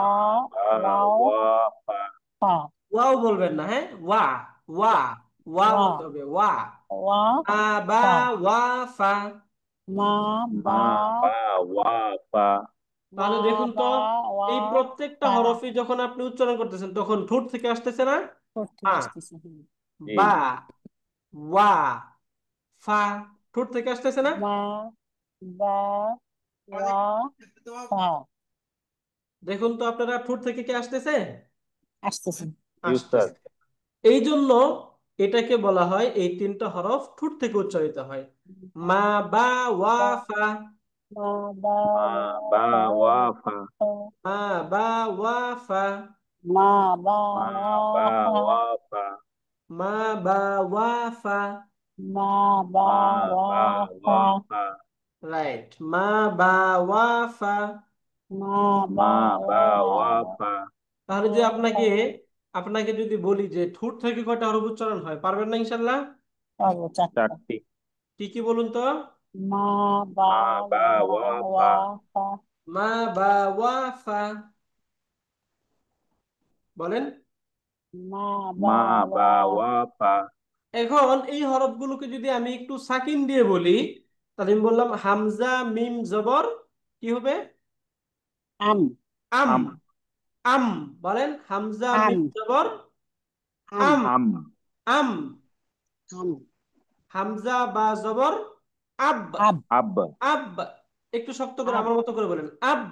বা ওয়াও ওয়া ফা। ফা ওয়াও বলবেন না, হ্যাঁ, ওয়া, ওয়া, ওয়া ওয়া বলতে হবে, ওয়া। ওয়া মা, বা, ফা ওয়া, ফা। মা মা বা বা ওয়া ফা। মা তাহলে দেখুন তো, বা ওয়া এই প্রত্যেকটা ফা হরফই যখন আপনি উচ্চারণ করতেছেন তখন ঠোঁট থেকে আসতেছে না? ঠোঁট মা, থেকে আসতেছে জি। বা, ওয়া, ফা, ঠোঁট থেকে আসতেছে না? মা বা ওয়া ফা দেখুন তো আপনারা, ঠোঁট থেকে কি আসতেছে? আসতেছে জি উস্তাদ। আসতেছে। এই জন্য এটাকে বলা হয়, এই 3টা হরফ ঠোঁট থেকে উচ্চারিত হয়। মা, বা, ওয়া, বা ফা। মা বা মা ওয়া বা ফা ওয়া ফা। মা, বা, ওয়া, ফা। মা বা মা ওয়া বা ফা ওয়া ফা মা বা ওয়া ফা। মা বা মা ওয়া বা ফা ওয়া ফা রাইট, মা বা ওয়া ফা। মা বা মা বা ওয়া ওয়া ফা তাহলে যে ফা আপনাকে আপনাকে যদি বলি যে ঠোঁট থেকে কয়টা হরফ উচ্চারণ হয়, পারবেন না ইনশাল্লাহ? পারবো চারটা। চারটি। কি কি বলুন তো? মা বা মা বা ওয়া ওয়া ওয়া ফা ফা মা বা ওয়া ফা। বলেন। মা বা মা বা ওয়া ওয়া ফা এখন এই হরফগুলোকে যদি আমি একটু সাকিন দিয়ে বলি, তাহলে আমি বললাম হামজা মিম জবর, কি হবে? আম আম। আম আম। বলেন হামজা আম মিম জবর আম আম। আম আম। আম হামজা বা জবর আব। আব আব আব। একটু শক্ত করে আব আমার মতো করে বলেন, আব। আব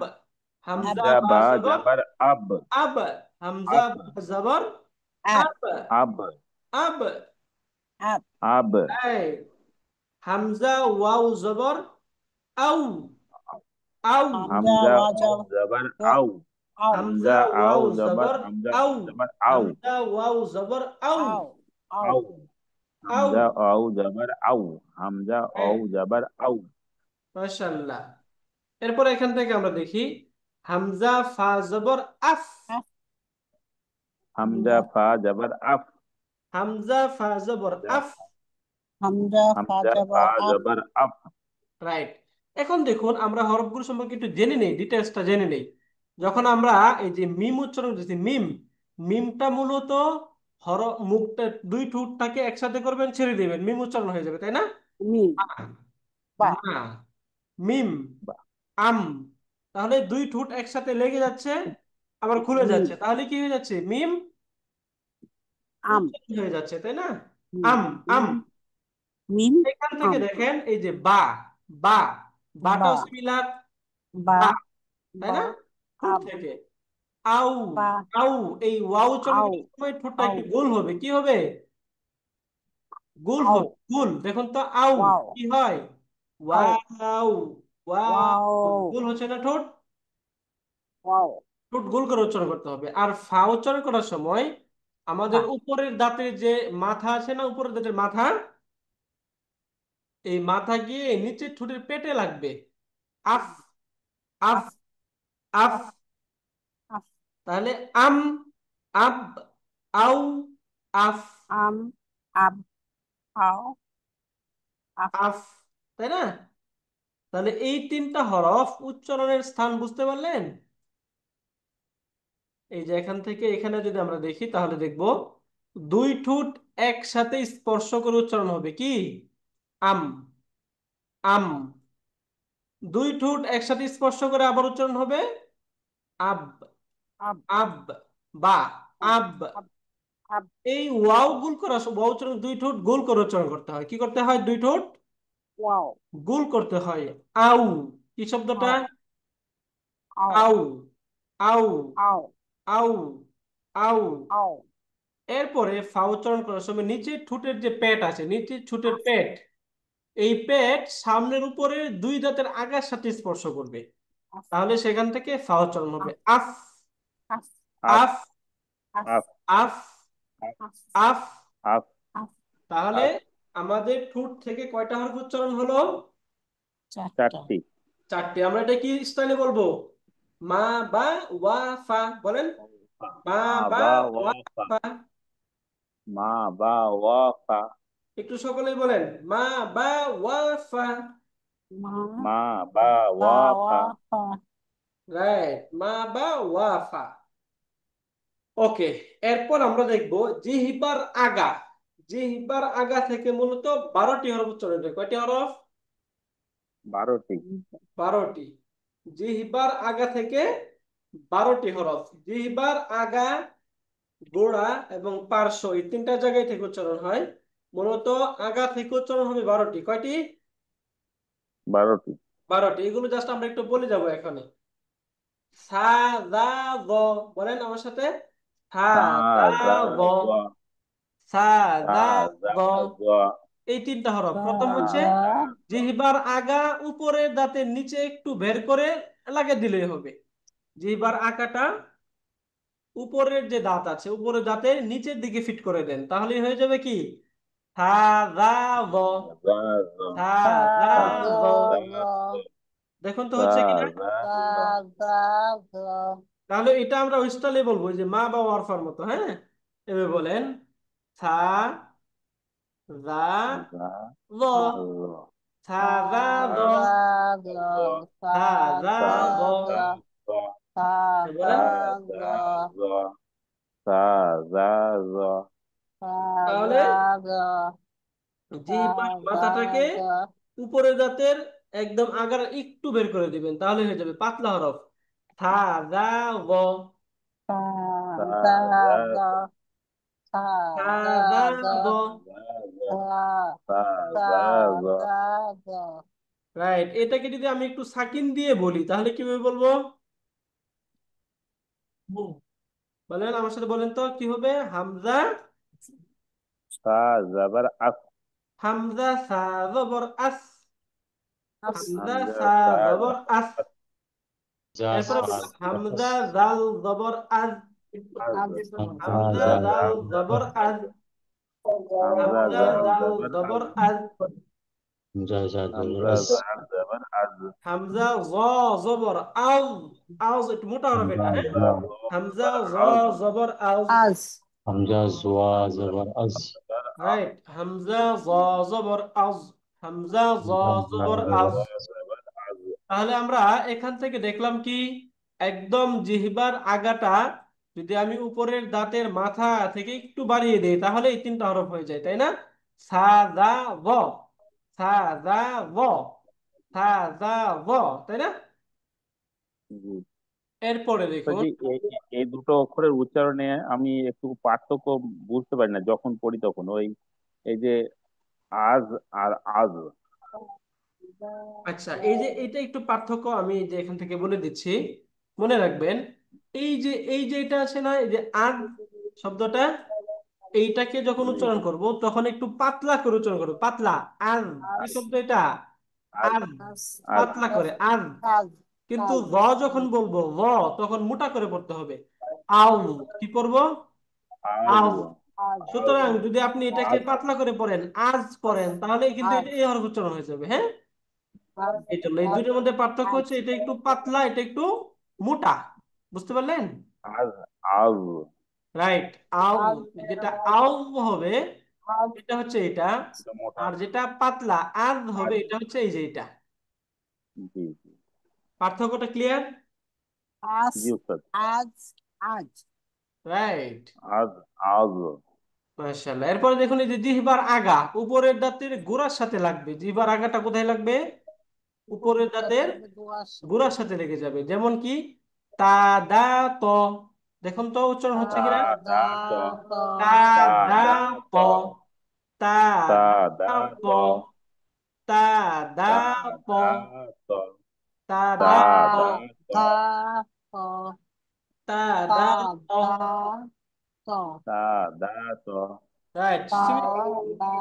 হামজা হামজা বা বা জবর জাবার আব আব। হামজা আব বা জবর আব আব। আব আব। আব আব এই হামজা ওয়াও জবর আউ। আউ। হামজা হামজা ওয়া ওয়াও জাবার ওয়া আউ আও হামজা হামজা আউ ওয়াও জাবার জবর হামজা আউ। জাবার আউ হামজা ওয়াও জবর আউ। আও আও আউ আউ। হামজা আউ জাবার আউ হামজা আউ জাবার আউ মাশাআল্লাহ। এরপর এখান থেকে আমরা দেখি হামজা ফা জবর আফ। আফ হামজা ফা জাবার আফ হামজা ফা জবর হামজা আফ। হামজা ফা হামজা ফা জবর আপ জাবার আফ রাইট। এখন দেখুন আমরা হরফগুলো সম্পর্কে একটু জেনে নেই, ডিটেলসটা জেনে নেই। যখন আমরা এই যে মিম উচ্চারণ করছি, মিম, মিমটা মূলত মুখটা দুই ঠোঁটটাকে একসাথে করবেন, ছেড়ে দিবেন, মিম উচ্চারণ হয়ে যাবে, তাই না? মিম মা। বা মা। মিম। আম। তাহলে দুই ঠোঁট একসাথে লেগে যাচ্ছে, আবার খুলে মিম যাচ্ছে, তাহলে কি হয়ে যাচ্ছে? মিম আম উচ্চারণ হয়ে যাচ্ছে, তাই না? মিম আম। আম। মিম মিম এখান থেকে আম দেখেন এই যে বা, বা, বা বাটাও সিমিলার, বা বা, তাই বা না? ঠোঁট আব থেকে আউ। বা আউ। এই ওয়াও উচ্চারণ আও করার সময় ঠোঁটটা আও একটু গোল হবে, কি হবে? গোল আও হবে, গোল। দেখুন তো আউ ওয়াও কি হয়? আও ওয়াও। ওয়াও। ওয়াও গোল হচ্ছে না ঠোঁট? ওয়াও ঠোঁট গোল করে উচ্চারণ করতে হবে। আর ফা উচ্চারণ করার সময় আমাদের ফা উপরের দাঁতের যে মাথা আছে না, উপরের দাঁতের মাথা, এই মাথা গিয়ে নিচের ঠোঁটের পেটে লাগবে। আফ। আফ। আফ আফ। আফ আফ তাহলে আম। আব। আউ। আফ। আম আব আও আফ আফ। তাই না? তাহলে এই তিনটা হরফ উচ্চারণের স্থান বুঝতে পারলেন? এই যে এখান থেকে এখানে যদি আমরা দেখি তাহলে দেখব দুই ঠোঁট একসাথে স্পর্শ করে উচ্চারণ হবে, কি? আম। আম। দুই ঠোঁট একসাথে স্পর্শ করে আবার উচ্চারণ হবে আব। আব আব। বা। আব আব। আব আব এই ওয়াও গোল করা, ওয়াও উচ্চারণ দুই ঠোঁট গোল করে উচ্চারণ করতে হয়। কি করতে হয়? দুই ঠোঁট ওয়াও গোল করতে হয়। আউ। কি শব্দটা? আও আও আউ। আউ। আও আউ। আউ। আও এরপরে ফা উচ্চারণ করার সময় নিচের ঠোঁটের যে পেট আছে, নিচের ঠোঁটের আফ পেট, এই পেট সামনের উপরে দুই দাঁতের আগার সাথে স্পর্শ করবে, আফ তাহলে সেখান থেকে ফা উচ্চারণ হবে আফ আফ। আফ আফ আফ। আফ আফ আফ। আফ আফ। আফ আফ তাহলে আফ আমাদের ঠোঁট থেকে কয়টা হরফ উচ্চারণ হলো? চারটা চারটি। চারটি। আমরা এটা কি স্টাইলে বলবো? মা বা ওয়া ফা। বলেন মা মা বা বা ওয়া ওয়া ফা ফা। মা বা ওয়া ফা একটু সকলেই বলেন মা বা ওয়া ফা। মা মা বা বা ওয়া ওয়া ফা ফা রাইট, মা বা ওয়া ফা। ওকে। এরপর আমরা দেখব জিহ্বার আগা। জিহ্বার আগা থেকে মূলত 12টি হরফ উচ্চারণ হয়। কয়টি হরফ? 12টি। 12টি। জিহ্বার আগা থেকে 12টি হরফ। জিহ্বার আগা, গোড়া এবং পার্শ্ব, এই তিনটা জায়গায় থেকে উচ্চারণ হয়। মূলত আগা থেকে উচ্চারণ হবে 12টি। কয়টি? 12টি। 12টি। এগুলো জাস্ট আমরা একটু বলে যাব এখানে। সা, দা, গ। বলেন আমার সাথে। সা, সা দা, জা গ। জা সা, সা দা, জা গ। জা এই তিনটা হরফ। বা প্রথম হচ্ছে সা জিহ্বার আগা উপরের দাঁতের নিচে একটু বের করে লাগিয়ে দিলেই হবে। জিহ্বার আগাটা উপরের যে দাঁত আছে উপরের দাঁতের নিচের দিকে ফিট করে দেন, তাহলেই হয়ে যাবে কি থা দা য, যা য, থা তা দা য। জ জ দেখুন তো তা হচ্ছে কিনা। যা তা য, তা জ তাহলে এটা আমরা ওই স্টাইলে বলবো যে মা বা ওয়ারফার মতো, হ্যাঁ। এভাবে বলেন থা দা যা য, য, থা তা দা য, দা জ য, তা থা দা তা দা য। জ যা য, তা তা দা বলেন। জ যা য, তা যা য, তা তাহলে দা জ তা জিহ্বার দা মাথাটাকে জ উপরের দাঁতের একদম আগার একটু বের করে দিবেন, তাহলে হয়ে যাবে পাতলা হরফ থা দা গ, তা তা দা যা জ য, তা থা দা দা জ গ। যা য, তা তা তা যা য, দা জ রাইট, এটাকে যদি আমি একটু সাকিন দিয়ে বলি তাহলে কিভাবে বলবো? বলেন আমার সাথে, বলেন তো কি হবে। হামজা, তা জাবার আস, হামজা সা জবর আস, আস হামজা হামজা সা সা জবর জাবার আস। আস, এরপরে আস, হামজা জাল জবর আজ, আজ, হামজা হামজা জাল জাল জবর জাবার আজ, আজ, হামজা হামজা জাল জাল জাবার আজ, জবর আজ, হামজা জাল জাবার আজ, হামজা জ জবর আজ, আজ একটু মোটা হরফ এটা, হ্যাঁ। হামজা জ হামজা জাবার জ আজ, জবর আজ। আজ হামজা জাবার আজ, রাইট, হামজা জ জবর আজ, হামজা জ জবর হামজা আজ। জ জাবার আজ, তাহলে আমরা এখান থেকে দেখলাম কি, একদম জিহ্বার আগাটা যদি আমি উপরের দাঁতের মাথা থেকে একটু বাড়িয়ে দিই তাহলে এই তিনটা হরফ হয়ে যায়, তাই না। সা দা ভ, সা দা ভ, সা দা ভ, তাই না। জি। এরপরে তো দেখুন। জি, এই দুটো অক্ষরের উচ্চারণে আমি একটু পার্থক্য বুঝতে পারি না যখন পড়ি তখন ওই এই যে আজ আর আজ। আচ্ছা, এই যে এটা একটু পার্থক্য আমি এই যে এখান থেকে বলে দিচ্ছি, মনে রাখবেন। এই যে এটা আছে না, এই যে আদ শব্দটা, এইটাকে যখন জি, উচ্চারণ করব তখন একটু পাতলা করে উচ্চারণ করবো, পাতলা। আদ, কি আজ শব্দ এটা? আজ, আদ, আজ আজ, পাতলা করে আদ। আজ কিন্তু আজ র যখন বলবো র, তখন মোটা করে পড়তে হবে। আউ, কি করব? আজ, আউ। আজ আজ, সুতরাং যদি আপনি এটাকে আজ, পাতলা করে পড়েন, আজ পড়েন, তাহলে কিন্তু আজ এটা এই হরফ উচ্চারণ হয়ে যাবে, হ্যাঁ। আজ এই জন্য এই আজ দুইটার মধ্যে পার্থক্য আজ হচ্ছে এটা একটু পাতলা, এটা একটু মোটা। বুঝতে পারলেন? আজ, আজ, রাইট, আউ। আজ যেটা আউ হবে আজ এটা হচ্ছে এটা, এটা মোটা, আর যেটা পাতলা আজ হবে আজ, এটা হচ্ছে এই যে এটা। জি জি, পার্থক্যটা ক্লিয়ার? আজ জি উস্তাদ, আজ আজ রাইট, আজ, আজ, মাশাআল্লাহ। এরপরে দেখুন এই যে জিহ্বার আগা উপরের দাঁতের গোড়ার সাথে লাগবে। জিহ্বার আগাটা কোথায় লাগবে? উপরের দাঁতের দোয়ার সাথে গোড়ার সাথে লেগে যাবে। যেমন কি তা, দা, ত। দেখুন তো উচ্চারণ তা হচ্ছে তা কিনা। দা ত, ত তা, তা দা, দা প, ত, তা, তা দা, দা প, ত, তা, দা, তা প, দা ত, তা, তা তা দা, প, দা ত, তা ত তা, তা দা, প। তা ত তা দা ত, রাইট, তা দা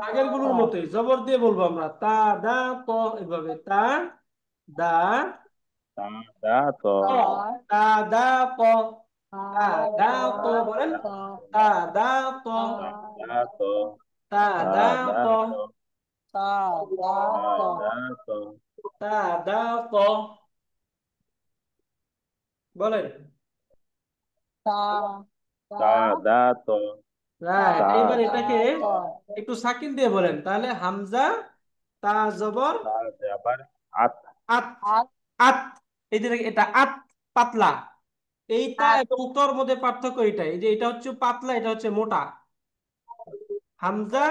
আগের ত গুলোর মতোই জবর দিয়ে বলবো আমরা তা, দা, প, এভাবে তা, দা, তা দা ত, প, তা তা, দা, প, তা তা, দা, দা প, বলেন। দা ত ত, তা, দা, প, তা তা দা ত, তা, তা দা, দা প, ত, তা দা তা ত দা ত, তা, দা, প, বলেন। তা দা তা দা ত, তা রাইট, তা এইবার দা দা এটাকে ত, ত একটু সাকিন দিয়ে বলেন, তাহলে হামজা তা জবর তা জাবার আত, আত, আত আত। এই যে এটা আত, পাতলা। এইটা আত এবং তোর মধ্যে পার্থক্য এটাই, এই যে এটা হচ্ছে পাতলা, এটা হচ্ছে মোটা। হামজা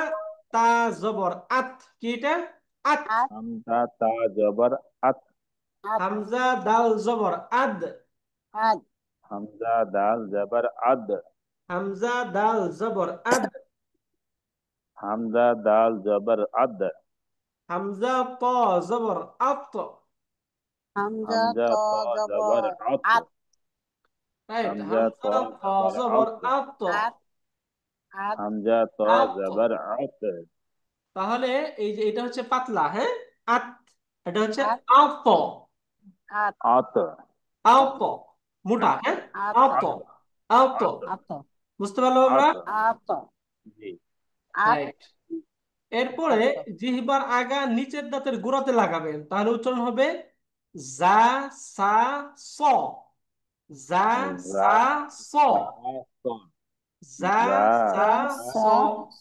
তা জবর আত, কি এটা? আত। আত হামজা তা জাবার আত, আত হামজা দাল জবর আদ, আত হামজা দাল জাবার আদ, হামজা দাল জবর আদ। হামজা দাল জাবার আদ, হামজা ত জবর আত। হামজা হামজা ত ত জাবার জবর আত, আত রাইট, হামজা ত হামজা ত জাবার জবর আত, আত, আত আত হামজা ত আত। জাবার আত, তাহলে এই যে এটা হচ্ছে পাতলা, হ্যাঁ। আত, এটা হচ্ছে আত আত, আত আত, আত, মোটা, হ্যাঁ। আত আত। আত, আত। আত আত বুঝতে পারলাম আমরা? আত আত জি আত রাইট। এরপরে আত জিহ্বার আগা নিচের দাঁতের গোড়াতে লাগাবেন, তাহলে উচ্চারণ হবে জা সা স। জা যা সা স। যা স জা যা সা যা স।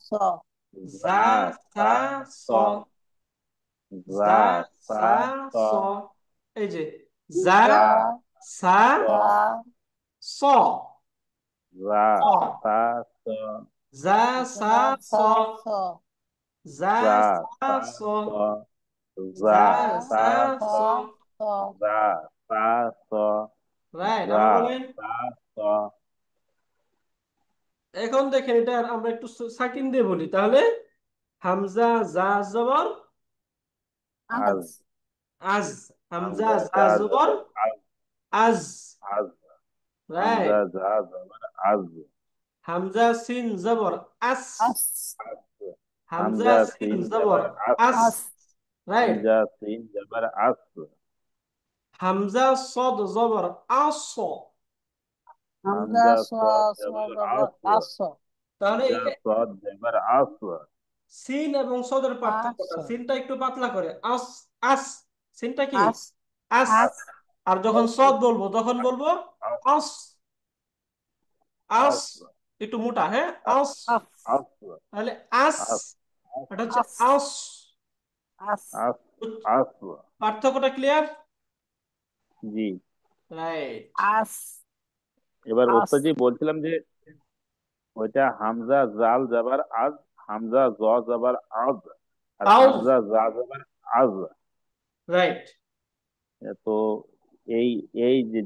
সা স জা যা সা সা স। স যা জা সা সা স স। এই যে জা যা সা স সা স। যা স সা স জা সা যা স। সা স জা যা সা সা স। স যা জা যা সা সা স স। সা স যা সা স রাইট, যা আবার বলেন। সা স এখন দেখেন, এটা আমরা একটু সাকিন দিয়ে বলি তাহলে। হামজা জা জবর আজ আজ আজ। হামজা হামজা জা যা জবর জবর আজ আজ। আজ হামজা রাইট। যা জবর আজ হামজা সিন জবর আস। আস আজ হামজা হামজা সিন সিন জবর জবর আস আস। আস রাইট। হামজা সিন জবর আস হামজা সদ জবর আস। হামজা হামজা স সদ স জবর জবর আস আস তাহলে হামজা এটা সদ জবর আস সিন এবং সদের আস পার্থক্যটা, সিনটা একটু পাতলা করে আস। আস। সিনটা কি আস আস। আস আর যখন সদ বলবো তখন বলবো আস আস। আস আস একটু মোটা, হ্যাঁ, আস। আস আস তাহলে আস, আস এটা হচ্ছে আস আস। আস আস আস পার্থক্যটা ক্লিয়ার? জি রাইট। আস এবার আস ওস্তাদ জি বলছিলাম যে ওইটা হামজা জাল জবর আজ হামজা জ জবর আজ আর আউজ। হামজা জা জবর আজ রাইট। তো এই এই যে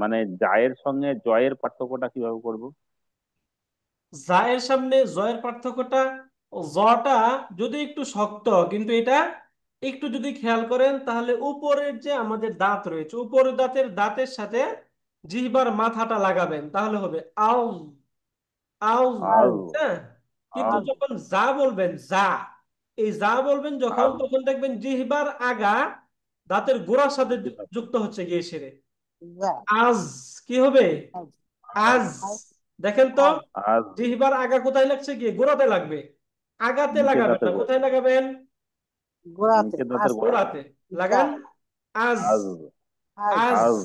মানে জায়ের সঙ্গে জয়ের পার্থক্যটা কিভাবে করব জায়ের সামনে জয়ের পার্থক্যটা, জটা যদি একটু শক্ত, কিন্তু এটা একটু যদি খেয়াল করেন তাহলে উপরের যে আমাদের দাঁত রয়েছে, উপরের দাঁতের সাথে জিহ্বার মাথাটা লাগাবেন, তাহলে হবে আউজ। আউজ। আজ আজ হ্যাঁ। কিন্তু আজ আজ যখন যা বলবেন, যা, এই যা বলবেন যখন, আজ তখন দেখবেন জিহ্বার আগা দাঁতের গোড়ার সাথে নিচে থাকে যুক্ত হচ্ছে গিয়ে সেরে। যা আজ কি হবে? আজ আজ আজ। আজ দেখেন তো, আজ আজ জিহ্বার আগা কোথায় লাগছে, গিয়ে গোড়াতে লাগবে। আগাতে নিচে লাগাবেন দাঁতের না, গোড়া কোথায় লাগাবেন? গোড়াতে নিচে দাঁতের আস গোড়া গোড়াতে যা লাগান। আজ। আজ আজ আজ। আজ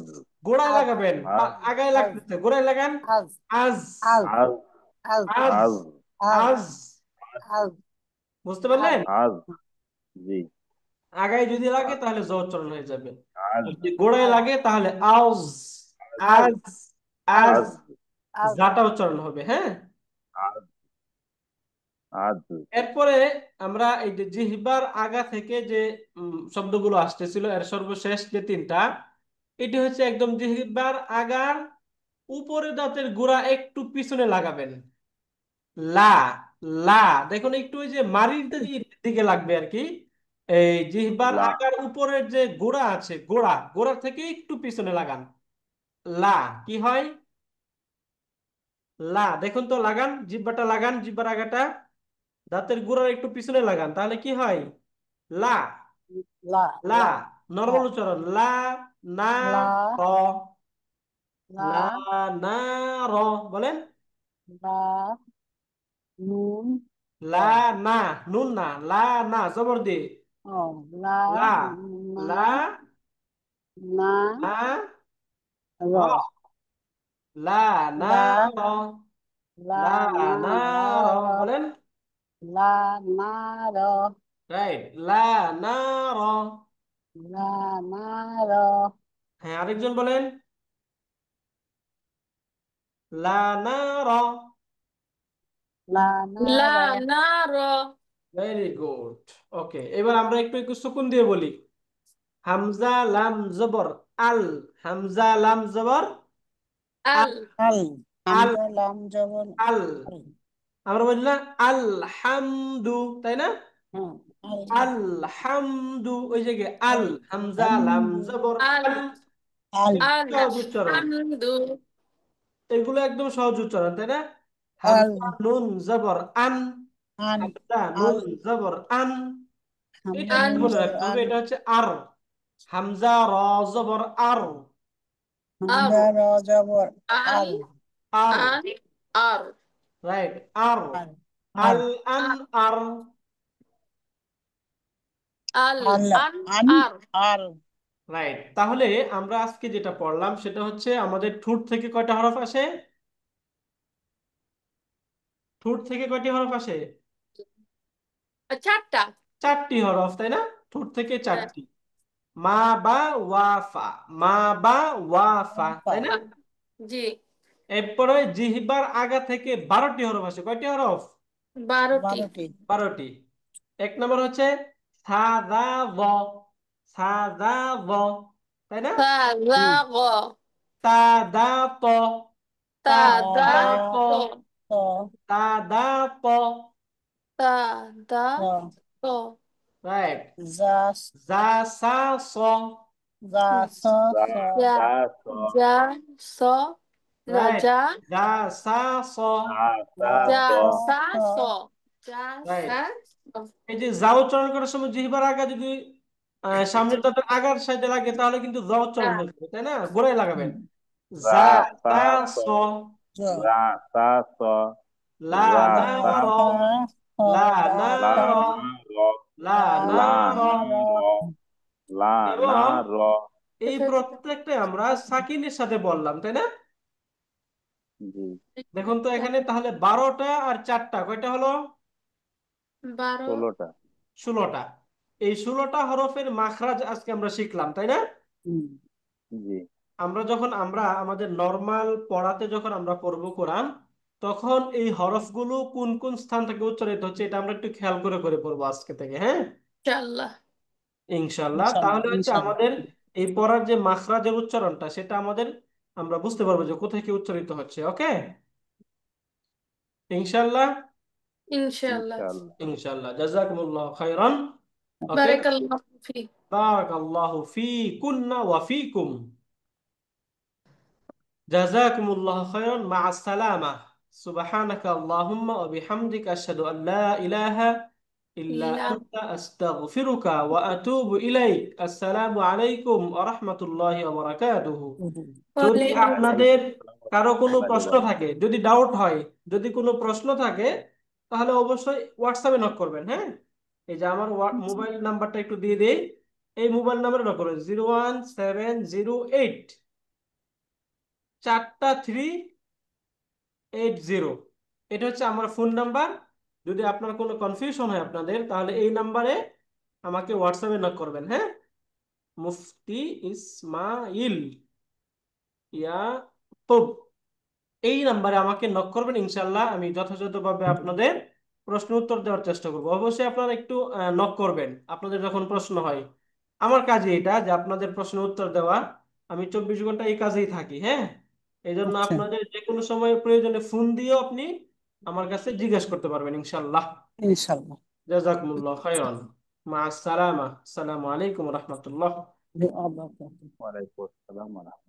গোড়ায় আজ লাগাবেন, আজ আগায় আজ লাগতেছে, গোড়ায় লাগান। আজ আজ। আজ আজ আজ আজ। আজ আজ আজ। আজ বুঝতে আজ পারলেন? আজ জি আগায় যদি লাগে আজ তাহলে জ উচ্চারণ হয়ে যাবে, আজ আর যদি গোড়ায় আজ লাগে তাহলে আউজ। আজ আজ। আজ আজ। আজ আজ জাটা উচ্চারণ হবে, হ্যাঁ। আজ আজ এরপরে আমরা এই যে জিহ্বার আগা থেকে যে শব্দগুলো আসতেছিল, এর সর্বশেষ যে তিনটা, এটি হচ্ছে একদম জিহ্বার আগার উপরে দাঁতের গোড়া একটু পিছনে লাগাবেন। লা। লা। দেখুন একটু ওই যে মারির দিকে লাগবে আর কি। এই জিহ্বার লা আগার উপরের যে গোড়া আছে, গোড়া গোড়া থেকে একটু পিছনে লাগান। লা। কি হয়? লা। দেখুন তো, লাগান, জিহ্বাটা লাগান, জিহ্বার আগাটা দাঁতের গোড়ার একটু পিছনে লাগান, তাহলে কি হয়? লা। লা লা। লা লা নরমাল উচ্চারণ লা। না। লা র। লা লা। না। র। বলেন। লা নুন র লা। না। নুন না, লা। না জবর দিয়ে। ও লা লা। না লা। না না। র র। লা। না। লা র। লা লা। না না। র র। র বলেন। লা না র রাইট। লা। না। র। লা না র হ্যাঁ, আরেকজন বলেন। লা। না। র। লা না লা র না র ভেরি গুড। ওকে, এবার আমরা একটু একটু সুকুন দিয়ে বলি। হামজা লাম জবর আল। হামজা লাম জবর আল আল। আল আল। হামজা লাম জবর আল। আল আমরা বলি না আলহামদু, তাই না? হ্যাঁ আল আলহামদু, ওই জায়গায় আল। আল হামজা লাম হামদু জবর আল আল। আল একদম আল সহজ উচ্চারণ, হামদু এগুলো একদম সহজ উচ্চারণ, তাই না? আল হামজা নুন জবর আন। আন হামজা আল নুন জবর আন। এটা হামজা আন একটু নুন মনে জবর রাখতে হবে, আন এটা হচ্ছে আর। হামজা র জবর আর। আর হামজা র জবর আল আল আর, আর আর রাইট, আর। আর আল আর আন আর আর, আল আল আন আন আর আর রাইট। তাহলে আমরা আজকে যেটা পড়লাম সেটা হচ্ছে আমাদের ঠোঁট থেকে কয়টা হরফ আসে? ঠোঁট থেকে কয়টি হরফ আসে? চারটা। 4টি হরফ, তাই না? ঠোঁট থেকে হ্যাঁ, 4টি। মা বা ওয়াফা, মা বা ওয়াফা, তাই না? বাহ, জি, এরপরে জিহ্বার আগা থেকে 12টি হরফ আসে। কয়টি হরফ? 12টি। 12টি 12টি। এক নম্বর হচ্ছে সাদা ভ, সাদা ভ, তাই না? তা দা হুম গ তা দা ত, তা তা দা দা দা ত, ত ত তা দা প, তা দা ত ত রাইট। যা জা সা স, যা স দা স যা দা স যা স না রাইট। যা জা সা স, দা সা যা যা স স সা স স যা রাইট। সা স এই যে যা উচ্চারণ করার সময় জিহ্বার আগা যদি সামনের দাঁতের আগার সাইডে লাগে তাহলে কিন্তু জ যা উচ্চারণ হয়ে যাবে, তাই না? গোড়ায় লাগাবেন। হুম, জা দা সা সা স স, জ দা সা স লা দা না দা সা র, সা স লা দা না লা সা র, না র লা দা না লা র। না না র র লা না এবং র এই প্রত্যেকটাই আমরা সাকিনের সাথে বললাম, তাই না? জি দেখুন তো এখানে তাহলে 12টা আর 4টা কয়টা হলো? 12। 16টা 16টা। এই 16টা হরফের মাখরাজ আজকে আমরা শিখলাম, তাই না? হুম, জি আমরা আমাদের নর্মাল পড়াতে যখন আমরা পড়বো কোরআন, তখন এই হরফগুলো কোন কোন স্থান থেকে উচ্চারিত হচ্ছে এটা আমরা একটু খেয়াল করে করে পড়বো আজকে থেকে, হ্যাঁ? ইনশাআল্লাহ। ইনশাল্লাহ। ইনশাল্লাহ তাহলে হচ্ছে ইনশাল্লাহ আমাদের এই পড়ার যে মাখরাজের উচ্চারণটা সেটা আমাদের আমরা বুঝতে পারবো যে কোথায় কি উচ্চারিত হচ্ছে। ওকে, ইনশাল্লাহ। ইনশাআল্লাহ। ইনশাআল্লাহ ইনশাল্লাহ, জাযাকুমুল্লাহ খাইরান। ওকে, বারাকাল্লাহু ফিক। বারাকাল্লাহু ফীকুন্না ওয়া ফীকুম। জাযাকুমুল্লাহ খাইরান, মা আসসালামা। সুবহানাকা আল্লাহুম্মা ওয়া বিহামদিকা আশহাদু আল লা ইলাহা ইল্লা ইল্লা আনতা আস্তাগফিরুকা ওয়া আতুবু ইলাইক। আসসালামু আলাইকুম ওয়া রাহমাতুল্লাহি ওয়া বারাকাতুহু। যদি ওয়ালাইকুম আসসালাম। আপনাদের ওয়ালাইকুম আসসালাম ওয়া কারো কোনো রাহমাতুল্লাহি ওয়া প্রশ্ন থাকে, বারাকাতুহু যদি ডাউট হয়, যদি কোনো প্রশ্ন থাকে, তাহলে অবশ্যই হোয়াটসঅ্যাপে নক করবেন, হ্যাঁ? এই যে আমার মোবাইল নাম্বারটা একটু দিয়ে দেই। এই মোবাইল নাম্বারে নক করবেন 01708 4380। এটা হচ্ছে আমার ফোন নাম্বার। যদি আপনার কোনো কনফিউশন হয় আপনাদের, তাহলে এই নাম্বারে আমাকে হোয়াটসঅ্যাপে নক করবেন, হ্যাঁ? মুফতি ইসমাইল ইয়াকুব, এই নাম্বারে আমাকে নক করবেন। ইনশাল্লাহ আমি যথাযথভাবে আপনাদের প্রশ্ন উত্তর দেওয়ার চেষ্টা করব। অবশ্যই আপনারা একটু নক করবেন আপনাদের যখন প্রশ্ন হয়। আমার কাজে এটা যে আপনাদের প্রশ্নের উত্তর দেওয়া। আমি 24 ঘন্টা এই কাজেই থাকি, হ্যাঁ? এই জন্য আচ্ছা আপনাদের যে কোনো সময় প্রয়োজনে ফোন দিয়েও আপনি আমার কাছে জিজ্ঞেস করতে পারবেন, ইনশাল্লাহ। ইনশাল্লাহ জাযাকুমুল্লাহ খাইরান, মা আসসালামা। আসসালামু আলাইকুম ওয়া রাহমাতুল্লাহ। আল্লাহ ওয়ালাইকুম আসসালাম ওয়া রাহমাতুল্লাহ।